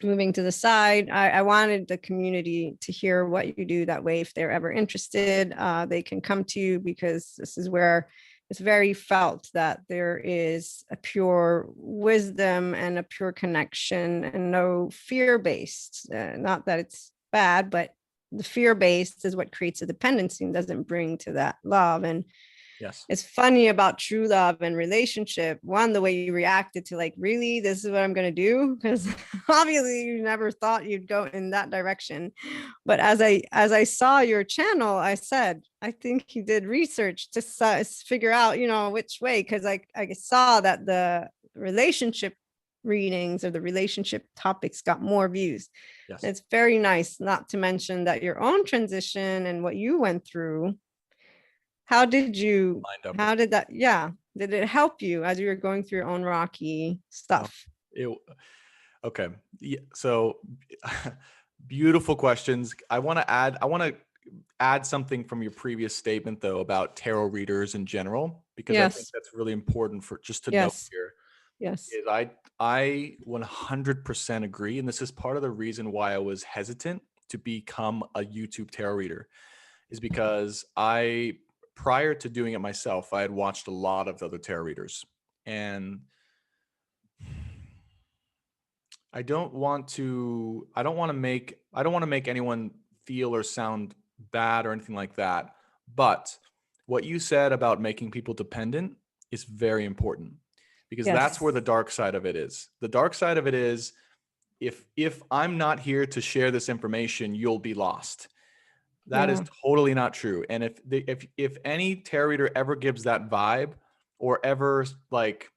moving to the side, I wanted the community to hear what you do. That way, if they're ever interested, they can come to you, because this it's very felt that there is a pure wisdom and a pure connection and no fear-based. Not that it's bad, but the fear-based is what creates a dependency and doesn't bring to that love. And Yes. it's funny about true love and relationship. One, the way you reacted to like, really, this is what I'm going to do? Because obviously you never thought you'd go in that direction. But as I saw your channel, I said, I think you did research to figure out, which way, because I saw that the relationship readings or the relationship topics got more views. Yes. It's very nice, not to mention that your own transition and what you went through. How did that, did it help you as you were going through your own rocky stuff? Okay. Yeah, so beautiful questions. I want to add something from your previous statement though about tarot readers in general, because I think that's really important for just to note here. Yes. Is I 100% agree. And this is part of the reason why I was hesitant to become a YouTube tarot reader, is because prior to doing it myself, I had watched a lot of other tarot readers, and I don't want to make anyone feel or sound bad or anything like that. But what you said about making people dependent is very important, because that's where the dark side of it is. The dark side of it is, if I'm not here to share this information, you'll be lost. That is totally not true. And if any tarot reader ever gives that vibe, or ever like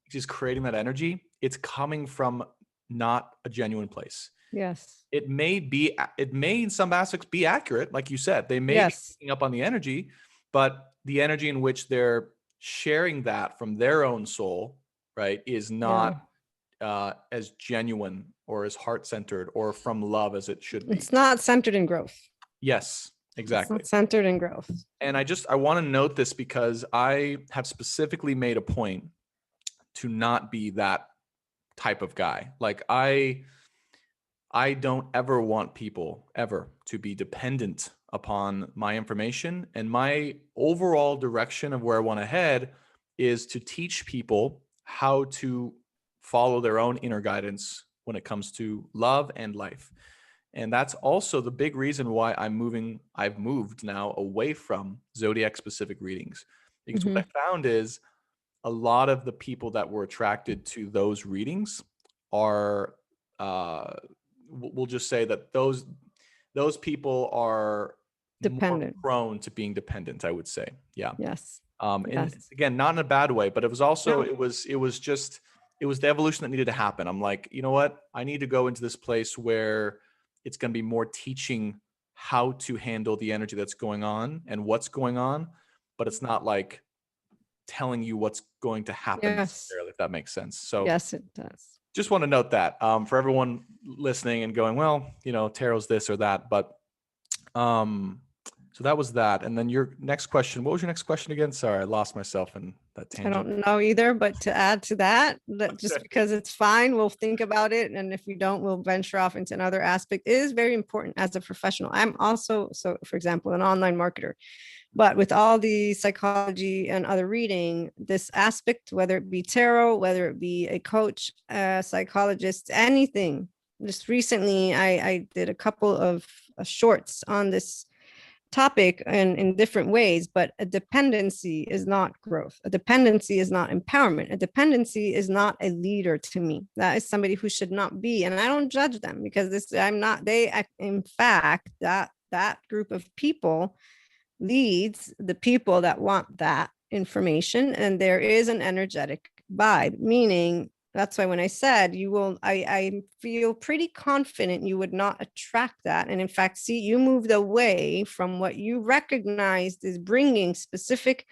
just creating that energy, it's coming from not a genuine place. Yes. It may in some aspects be accurate, like you said. They may be picking up on the energy, but the energy in which they're sharing that from their own soul, right, is not as genuine or as heart-centered or from love as it should be. It's not centered in growth. Yes, exactly. It's not centered in growth. And I want to note this, because I have specifically made a point to not be that type of guy. Like I don't ever want people ever to be dependent upon my information. And my overall direction of where I want to head is to teach people how to follow their own inner guidance when it comes to love and life. And that's also the big reason why I've moved now away from zodiac specific readings. Because what I found is a lot of the people that were attracted to those readings are, we'll just say that those people are dependent, more prone to being dependent, I would say. Yeah. Yes. And again, not in a bad way, but it was also, it was the evolution that needed to happen. I'm like, you know what? I need to go into this place where it's going to be more teaching how to handle the energy that's going on and what's going on, but it's not like telling you what's going to happen necessarily, if that makes sense. So yes, it does. Just want to note that for everyone listening and going, well, tarot's this or that, but so that was that. And then your next question, what was your next question again? Sorry, I lost myself in that tangent. I don't know either, but to add to that, just because it's fine, we'll think about it. And if we don't, we'll venture off into another aspect. It is very important as a professional. I'm also, so for example, an online marketer, but with all the psychology and other reading, this aspect, whether it be tarot, whether it be a coach, a psychologist, anything. Just recently, I did a couple of shorts on this topic and in different ways, but a dependency is not growth. A dependency is not empowerment. A dependency is not a leader to me. That is somebody who should not be. And I don't judge them, because in fact, that group of people leads the people that want that information. And there is an energetic vibe, meaning that's why when I said I feel pretty confident you would not attract that. And in fact, see, you moved away from what you recognized as bringing specific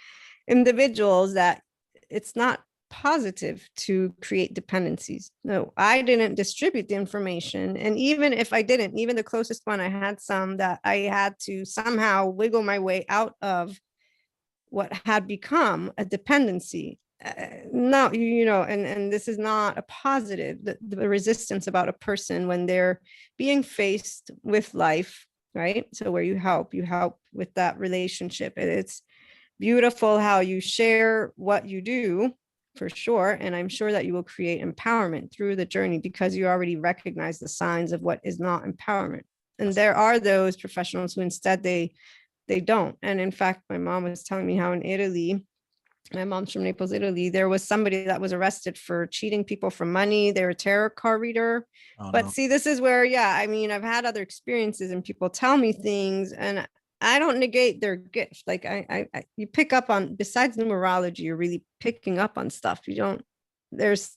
individuals that it's not positive to create dependencies. No, I didn't distribute the information. And even if I didn't, even the closest one, I had some that I had to somehow wiggle my way out of what had become a dependency. No, and this is not a positive, the resistance about a person when they're being faced with life, right? So where you help with that relationship. It's beautiful how you share what you do, for sure. And I'm sure that you will create empowerment through the journey because you already recognize the signs of what is not empowerment. And there are those professionals who instead they don't. And in fact, my mom was telling me how in Italy, my mom's from Naples, Italy, there was somebody that was arrested for cheating people for money. They were a tarot card reader. Oh, But no. see, this is where, yeah, I mean, I've had other experiences and people tell me things and I don't negate their gift. Like you pick up on, besides numerology, you're really picking up on stuff. You don't, there's,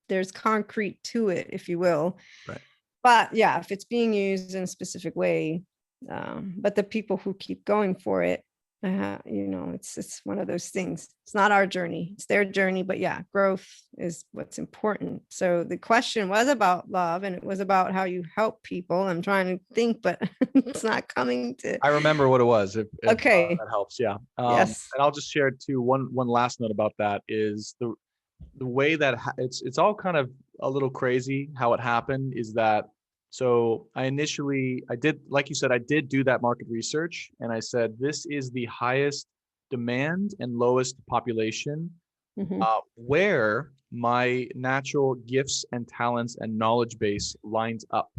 there's concrete to it, if you will. Right. But yeah, if it's being used in a specific way, but the people who keep going for it, it's one of those things. It's not our journey, it's their journey. But yeah, growth is what's important. So the question was about love and it was about how you help people. I'm trying to think, but it's not coming to. I remember what it was. If Okay. that helps, yeah. Yes. And I'll just share too. One last note about that is the way that it's all kind of a little crazy how it happened. Is that so? I did, like you said, I did do that market research, and I said this is the highest demand and lowest population, where my natural gifts and talents and knowledge base lines up,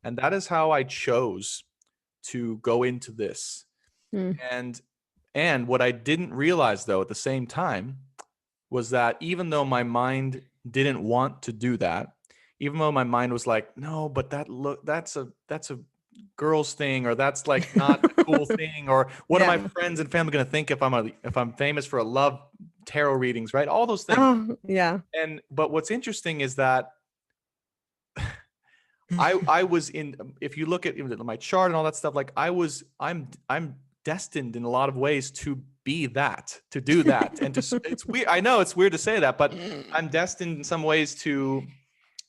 and that is how I chose to go into this. Mm. And what I didn't realize though at the same time was that even though my mind didn't want to do that, even though my mind was like, no, but that's a girl's thing, or that's like not a cool thing, or what are my Yeah. friends and family going to think if I'm famous for a love tarot readings, right? All those things. Oh, yeah. But what's interesting is that I was in, if you look at my chart and all that stuff, like I'm destined in a lot of ways to be that, to do that. And it's weird. I know it's weird to say that, but I'm destined in some ways to,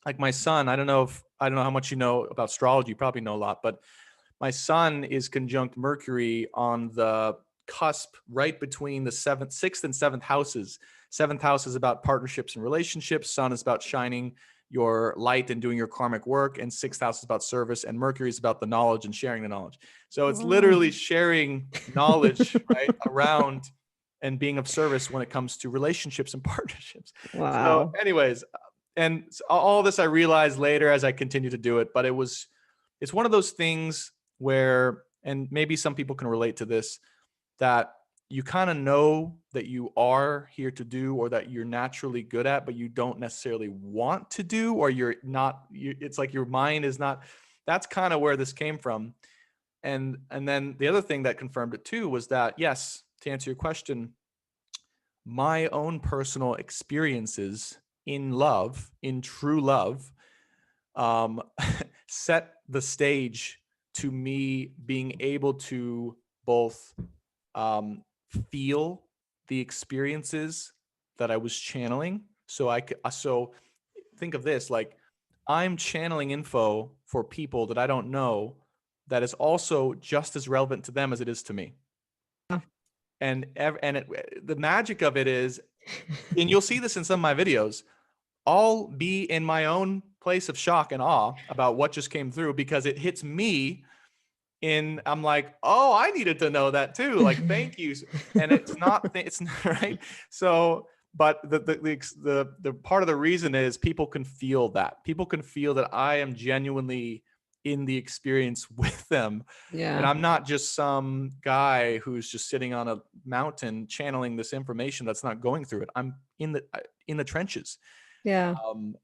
like my son, I don't know how much you know about astrology. You probably know a lot, but my son is conjunct Mercury on the cusp right between the sixth and seventh houses. Seventh house is about partnerships and relationships. Sun is about shining your light and doing your karmic work, and sixth house is about service, and Mercury is about the knowledge and sharing the knowledge. So it's literally sharing knowledge right around and being of service when it comes to relationships and partnerships. Wow. So anyways, and all this I realized later as I continue to do it, but it's one of those things where, and maybe some people can relate to this, that you kind of know that you are here to do, or that you're naturally good at, but you don't necessarily want to do, or you're not, it's like your mind is not. That's kind of where this came from. And then the other thing that confirmed it too was that, yes, to answer your question, my own personal experiences in love, in true love, set the stage to me being able to both feel the experiences that I was channeling. So think of this, like I'm channeling info for people that I don't know that is also just as relevant to them as it is to me. And the magic of it is, and you'll see this in some of my videos, I'll be in my own place of shock and awe about what just came through, because it hits me I'm like, oh, I needed to know that too. Like, thank you. And it's not right. So, but the part of the reason is people can feel that. People can feel that I am genuinely in the experience with them. Yeah. And I'm not just some guy who's just sitting on a mountain channeling this information that's not going through it. I'm in the trenches. Yeah.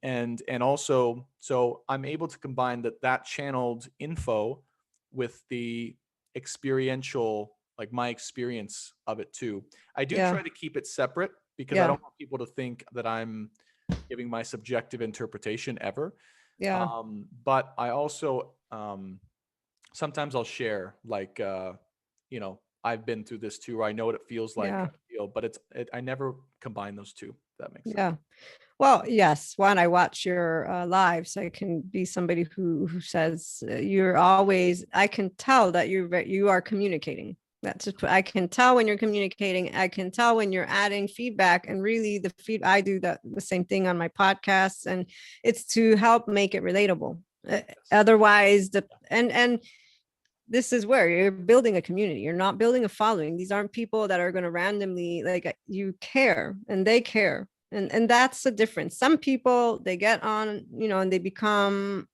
And also, so I'm able to combine that channeled info with the experiential, like my experience of it too. I do try to keep it separate, because I don't want people to think that I'm giving my subjective interpretation ever. Yeah. But I also, sometimes I'll share, like, I've been through this too, or I know what it feels like. Yeah. But I never combine those two. If that makes sense. Yeah. Well, yes. One, I watch your lives. I can be somebody who says you're always. I can tell that you are communicating. That's just, I can tell when you're communicating. I can tell when you're adding feedback, and really I do the same thing on my podcasts, and it's to help make it relatable. Otherwise, and this is where you're building a community. You're not building a following. These aren't people that are going to randomly, like, you care and they care. And that's the difference. Some people, they get on, and they become,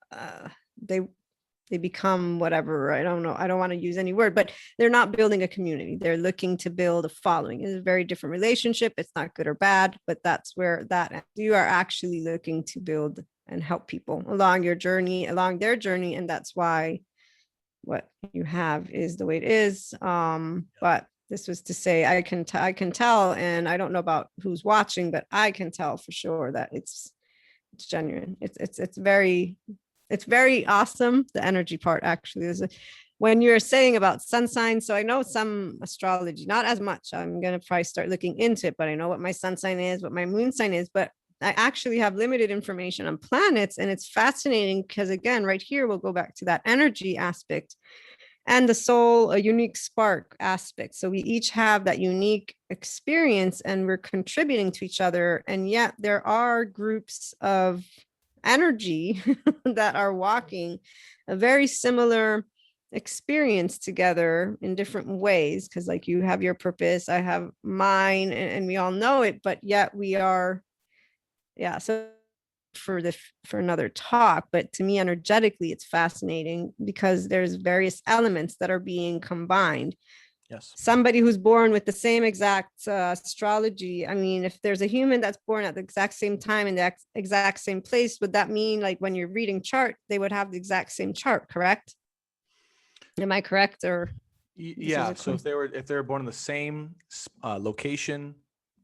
they become whatever. I don't know. I don't want to use any word, but they're not building a community. They're looking to build a following. It's a very different relationship. It's not good or bad, but that's where that you are actually looking to build and help people along your journey, along their journey. And that's why what you have is the way it is. But this was to say, I can tell, and I don't know about who's watching, but I can tell for sure that it's genuine. It's very awesome. The energy part actually is when you're saying about sun signs. So I know some astrology, not as much. I'm going to probably start looking into it, but I know what my sun sign is, what my moon sign is, but I actually have limited information on planets. And it's fascinating because, again, right here, we'll go back to that energy aspect and the soul, a unique spark aspect. So we each have that unique experience and we're contributing to each other. And yet there are groups of energy that are walking a very similar experience together in different ways. Because like you have your purpose, I have mine, and we all know it, but yet we are, yeah. So for another talk, but to me energetically it's fascinating because there's various elements that are being combined. Yes. Somebody who's born with the same exact astrology, I mean, if there's a human that's born at the exact same time in the exact same place, would that mean like when you're reading chart they would have the exact same chart, correct? Am I correct? Or yeah, so if they were born in the same location,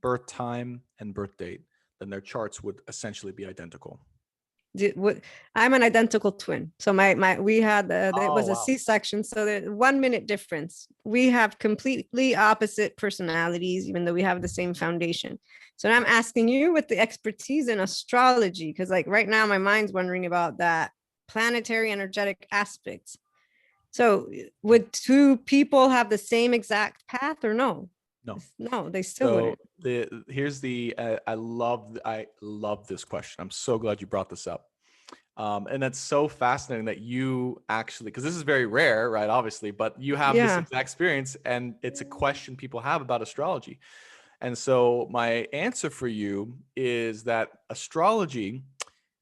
birth time, and birth date, then their charts would essentially be identical. I'm an identical twin. So we had it was a wow. C-section. So the 1 minute difference. We have completely opposite personalities, even though we have the same foundation. So now I'm asking you with the expertise in astrology, because like right now my mind's wondering about that planetary energetic aspects. So would two people have the same exact path or no? No, they still wouldn't. Here's I love this question. I'm so glad you brought this up. And that's so fascinating that you actually, because this is very rare, right? Obviously, but you have this exact experience, and it's a question people have about astrology. And so my answer for you is that astrology,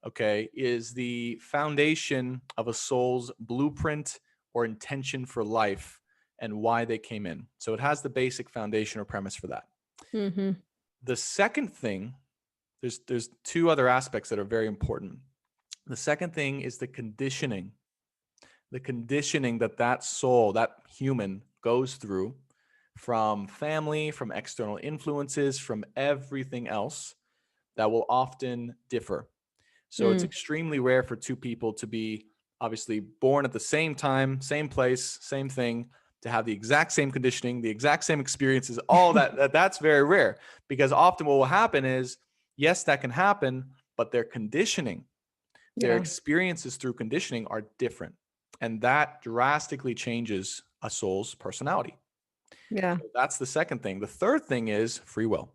okay, is the foundation of a soul's blueprint or intention for life and why they came in. So it has the basic foundation or premise for that. Mm-hmm. The second thing, there's two other aspects that are very important. The second thing is the conditioning that soul, that human goes through from family, from external influences, from everything else that will often differ. So it's extremely rare for two people to be obviously born at the same time, same place, same thing, to have the exact same conditioning, the exact same experiences, all that's very rare, because often what will happen is, yes, that can happen, but their conditioning, their experiences through conditioning are different. And that drastically changes a soul's personality. Yeah. So that's the second thing. The third thing is free will.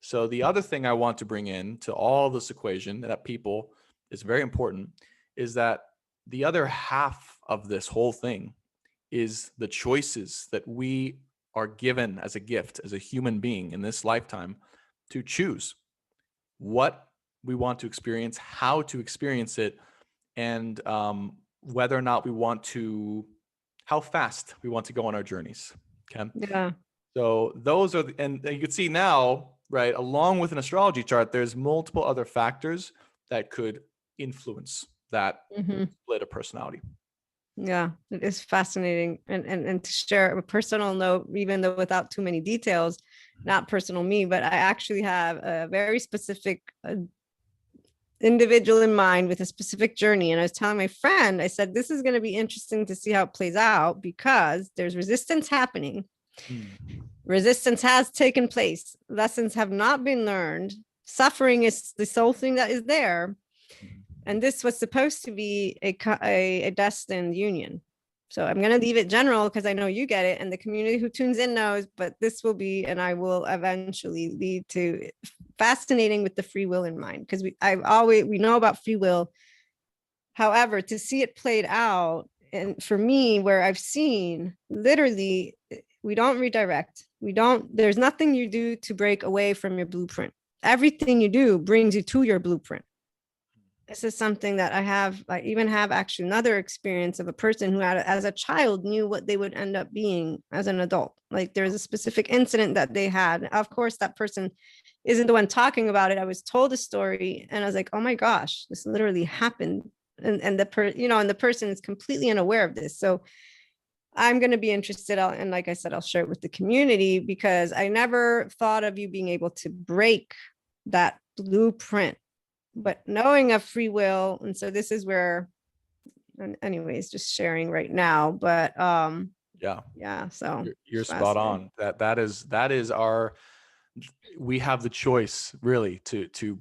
So the other thing I want to bring in to all this equation that people is very important is that the other half of this whole thing is the choices that we are given as a gift, as a human being in this lifetime, to choose what we want to experience, how to experience it, and whether or not we want to, how fast we want to go on our journeys. Okay. Yeah. So those are, and you can see now, right, along with an astrology chart, there's multiple other factors that could influence that split of personality. Yeah, it is fascinating. And to share a personal note, even though without too many details, not personal me, but I actually have a very specific individual in mind with a specific journey. And I was telling my friend, I said, this is going to be interesting to see how it plays out because there's resistance happening. Resistance has taken place. Lessons have not been learned. Suffering is the sole thing that is there. And this was supposed to be a destined union. So I'm going to leave it general because I know you get it and the community who tunes in knows, but this will be, and I will eventually lead to fascinating with the free will in mind, because we know about free will. However, to see it played out, and for me, where I've seen literally, we don't redirect. There's nothing you do to break away from your blueprint. Everything you do brings you to your blueprint. This is something that I even have actually another experience of a person who had, as a child, knew what they would end up being as an adult. Like there's a specific incident that they had. Of course, that person isn't the one talking about it. I was told a story and I was like, oh my gosh, this literally happened. And the person is completely unaware of this. So I'm going to be interested. And like I said, I'll share it with the community, because I never thought of you being able to break that blueprint, but knowing of free will. And so this is where, anyways, just sharing right now, but yeah, so You're spot on. That is our, we have the choice really to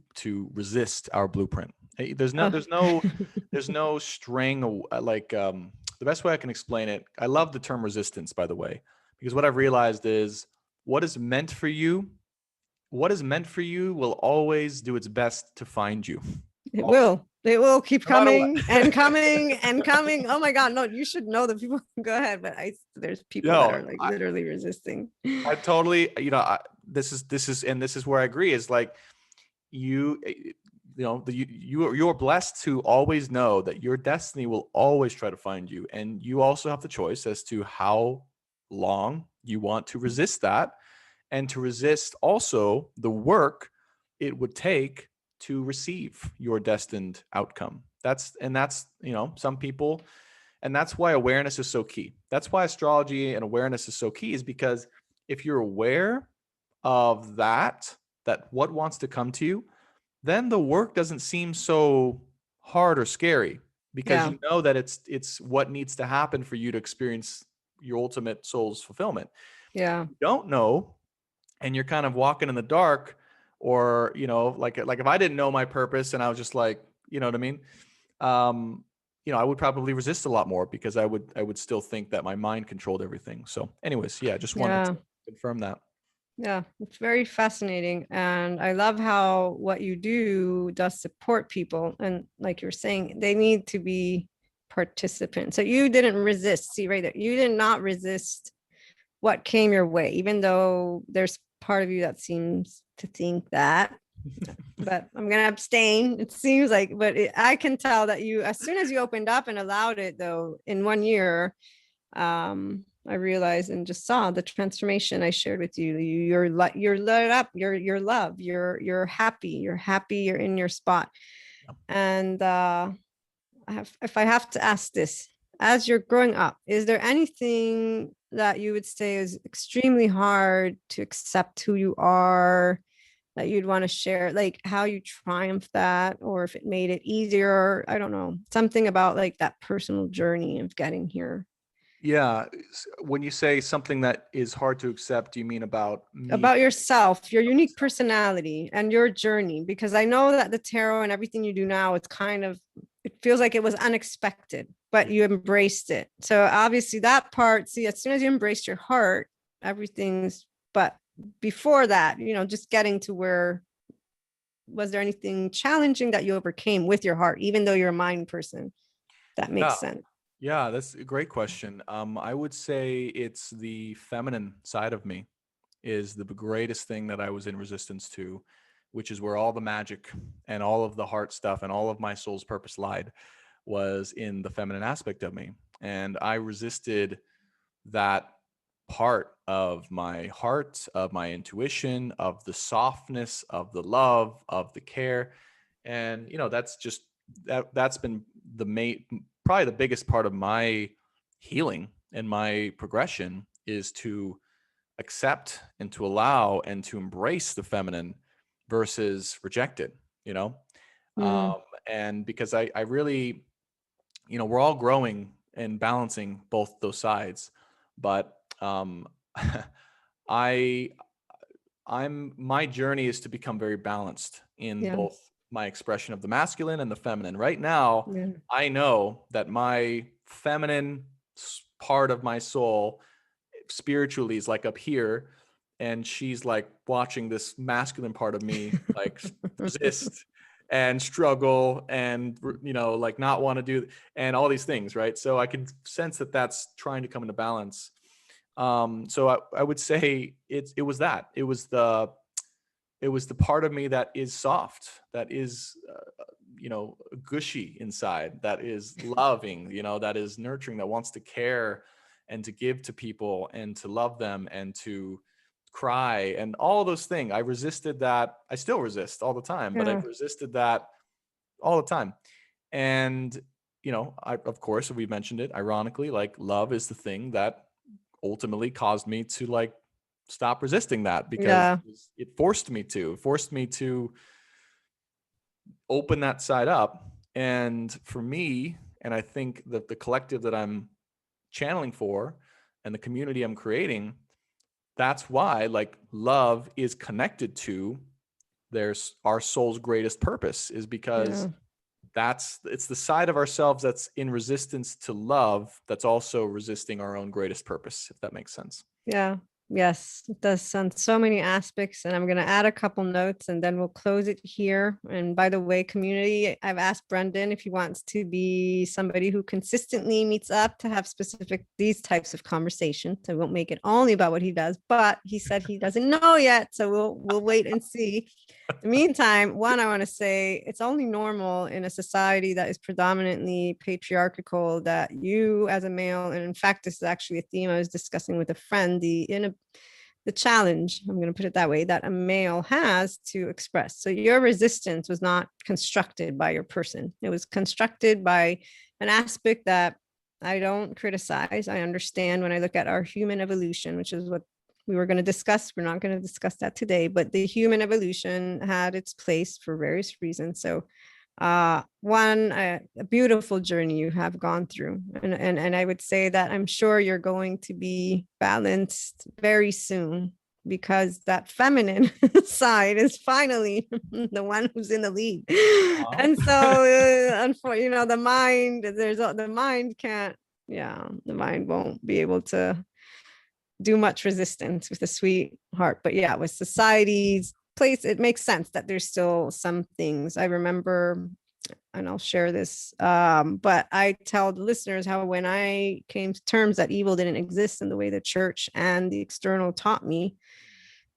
resist our blueprint. Hey, there's no string, like the best way I can explain it. I love the term resistance, by the way, because what I've realized is what is meant for you will always do its best to find you. It will keep No matter coming what. and coming and coming. Oh my God, no, you should know the people. Go ahead, but there's people that are like literally resisting. I totally, this is where I agree, is like you're blessed to always know that your destiny will always try to find you, and you also have the choice as to how long you want to resist that, and to resist also the work it would take to receive your destined outcome. That's some people, and that's why awareness is so key. That's why astrology and awareness is so key, is because if you're aware of that what wants to come to you, then the work doesn't seem so hard or scary, because you know that it's what needs to happen for you to experience your ultimate soul's fulfillment. Yeah. You don't know, and you're kind of walking in the dark, or like if I didn't know my purpose and I was just like, you know what I mean, I would probably resist a lot more, because I would still think that my mind controlled everything. So anyways, just wanted to confirm that. Yeah, it's very fascinating. And I love how what you do does support people. And like you're saying, they need to be participants. So you didn't resist. See right there, you did not resist what came your way, even though there's part of you that seems to think that. But I'm going to abstain. It seems like, but I can tell that you, as soon as you opened up and allowed it, though, in 1 year, I realized and just saw the transformation I shared with you. You're lit up, you're love, you're happy, you're in your spot. And if I have to ask this, as you're growing up, is there anything that you would say is extremely hard to accept who you are, that you'd want to share, like how you triumphed that, or if it made it easier? I don't know, something about like that personal journey of getting here. Yeah. When you say something that is hard to accept, do you mean about me? About yourself, your unique personality and your journey? Because I know that the tarot and everything you do now, it feels like it was unexpected, but you embraced it. So obviously that part, see, as soon as you embraced your heart, but before that, just getting to where, was there anything challenging that you overcame with your heart, even though you're a mind person? That makes sense. Yeah, that's a great question. I would say it's the feminine side of me is the greatest thing that I was in resistance to, which is where all the magic and all of the heart stuff and all of my soul's purpose lied, was in the feminine aspect of me. And I resisted that part of my heart, of my intuition, of the softness, of the love, of the care. And, that's been probably the biggest part of my healing and my progression, is to accept and to allow and to embrace the feminine versus reject it, and because I really, we're all growing and balancing both those sides, but my journey is to become very balanced in both my expression of the masculine and the feminine. Right now, I know that my feminine part of my soul spiritually is like up here, and she's like watching this masculine part of me like resist. and struggle and, like not want to do and all these things, right? So I can sense that that's trying to come into balance. So I would say it was that. It was the part of me that is soft, that is, gushy inside, that is loving, that is nurturing, that wants to care and to give to people and to love them and to cry and all those things. I resisted that. I still resist all the time, but Yeah. I've resisted that all the time. And, of course, we mentioned it, ironically, like love is the thing that ultimately caused me to like stop resisting that, because Yeah. it forced me to open that side up. And for me, and I think that the collective that I'm channeling for and the community I'm creating, that's why like love is connected to there's our soul's greatest purpose, is because Yeah. it's the side of ourselves that's in resistance to love that's also resisting our own greatest purpose, if that makes sense. Yeah. Yes, it does on so many aspects. And I'm going to add a couple notes and then we'll close it here. And by the way, community, I've asked Brendan if he wants to be somebody who consistently meets up to have specific these types of conversations. I won't make it only about what he does, but he said he doesn't know yet. So we'll wait and see. In the meantime, one, I want to say it's only normal in a society that is predominantly patriarchal that you as a male, and in fact, this is actually a theme I was discussing with a friend, the challenge, I'm going to put it that way, that a male has to express. So your resistance was not constructed by your person. It was constructed by an aspect that I don't criticize. I understand when I look at our human evolution, which is what we were going to discuss. We're not going to discuss that today, but the human evolution had its place for various reasons. So a beautiful journey you have gone through, and I would say that I'm sure you're going to be balanced very soon, because that feminine side is finally the one who's in the lead. And so the mind, the mind can't, yeah, the mind won't be able to do much resistance with a sweet heart. But yeah, with society's place, it makes sense that there's still some things. I remember, and I'll share this, but I tell the listeners how when I came to terms that evil didn't exist in the way the church and the external taught me,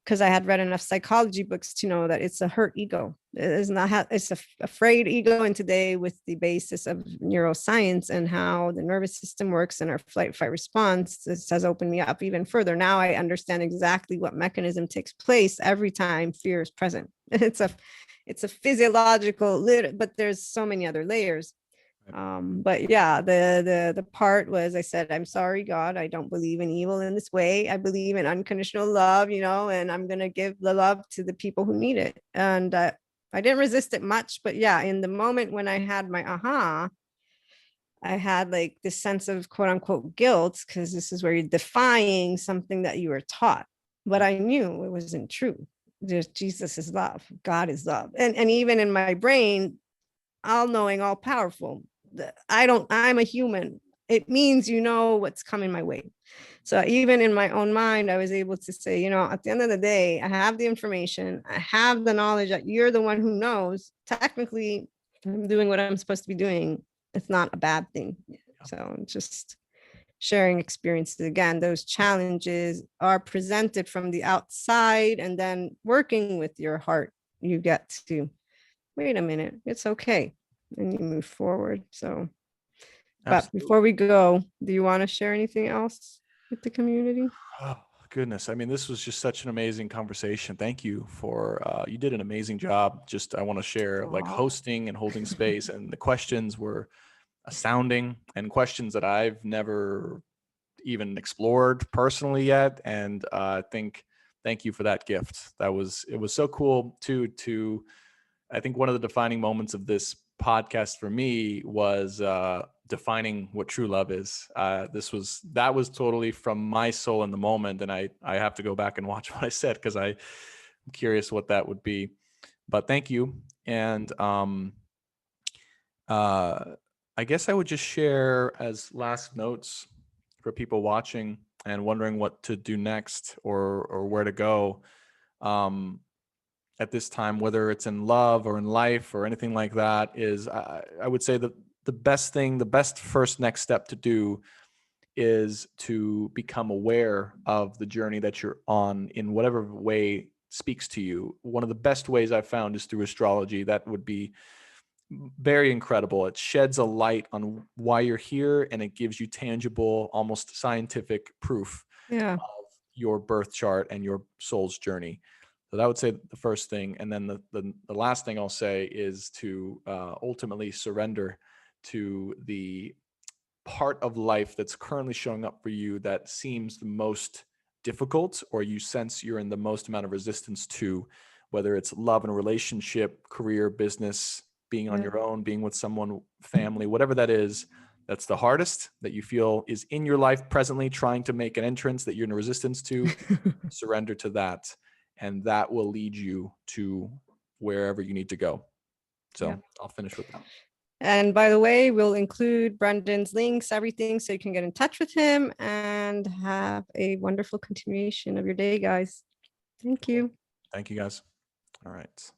because I had read enough psychology books to know that it's a hurt ego. It is not, it's a afraid ego. And today, with the basis of neuroscience and how the nervous system works and our flight fight response, this has opened me up even further. Now I understand exactly what mechanism takes place every time fear is present. It's a physiological, but there's so many other layers. But yeah, the part was, I said, I'm sorry, God, I don't believe in evil in this way. I believe in unconditional love, and I'm gonna give the love to the people who need it. And I didn't resist it much, but yeah, in the moment when I had my aha, I had like this sense of quote unquote guilt, because this is where you're defying something that you were taught. But I knew it wasn't true. There's Jesus is love, God is love. And even in my brain, all knowing, all powerful, I'm a human. It means what's coming my way. So even in my own mind, I was able to say, at the end of the day, I have the information, I have the knowledge that you're the one who knows. Technically, I'm doing what I'm supposed to be doing. It's not a bad thing. So just sharing experiences. Again, those challenges are presented from the outside, and then working with your heart, you get to, wait a minute, it's okay. And you move forward. So, but Absolutely. before we go, do you want to share anything else with the community? Oh, goodness. I mean, this was just such an amazing conversation. Thank you for, you did an amazing job. Just, I want to share like hosting and holding space, and the questions were astounding, and questions that I've never even explored personally yet. And thank you for that gift. It was so cool I think one of the defining moments of this podcast for me was defining what true love is. That was totally from my soul in the moment, and I have to go back and watch what I said, because I'm curious what that would be. But thank you, and I guess I would just share as last notes for people watching and wondering what to do next, or where to go. at this time, whether it's in love or in life or anything like that, is I would say that the best thing, the best first next step to do is to become aware of the journey that you're on in whatever way speaks to you. One of the best ways I've found is through astrology. That would be very incredible. It sheds a light on why you're here, and it gives you tangible, almost scientific proof Yeah. of your birth chart and your soul's journey. So that would say the first thing. And then the last thing I'll say is to ultimately surrender to the part of life that's currently showing up for you that seems the most difficult, or you sense you're in the most amount of resistance to, whether it's love and relationship, career, business, being on Yeah. your own, being with someone, family, whatever that is, that's the hardest, that you feel is in your life presently trying to make an entrance that you're in resistance to. Surrender to that, and that will lead you to wherever you need to go. So Yeah. I'll finish with that. And by the way, we'll include Brendan's links, everything, so you can get in touch with him, and have a wonderful continuation of your day, guys. Thank you. Thank you, guys. All right.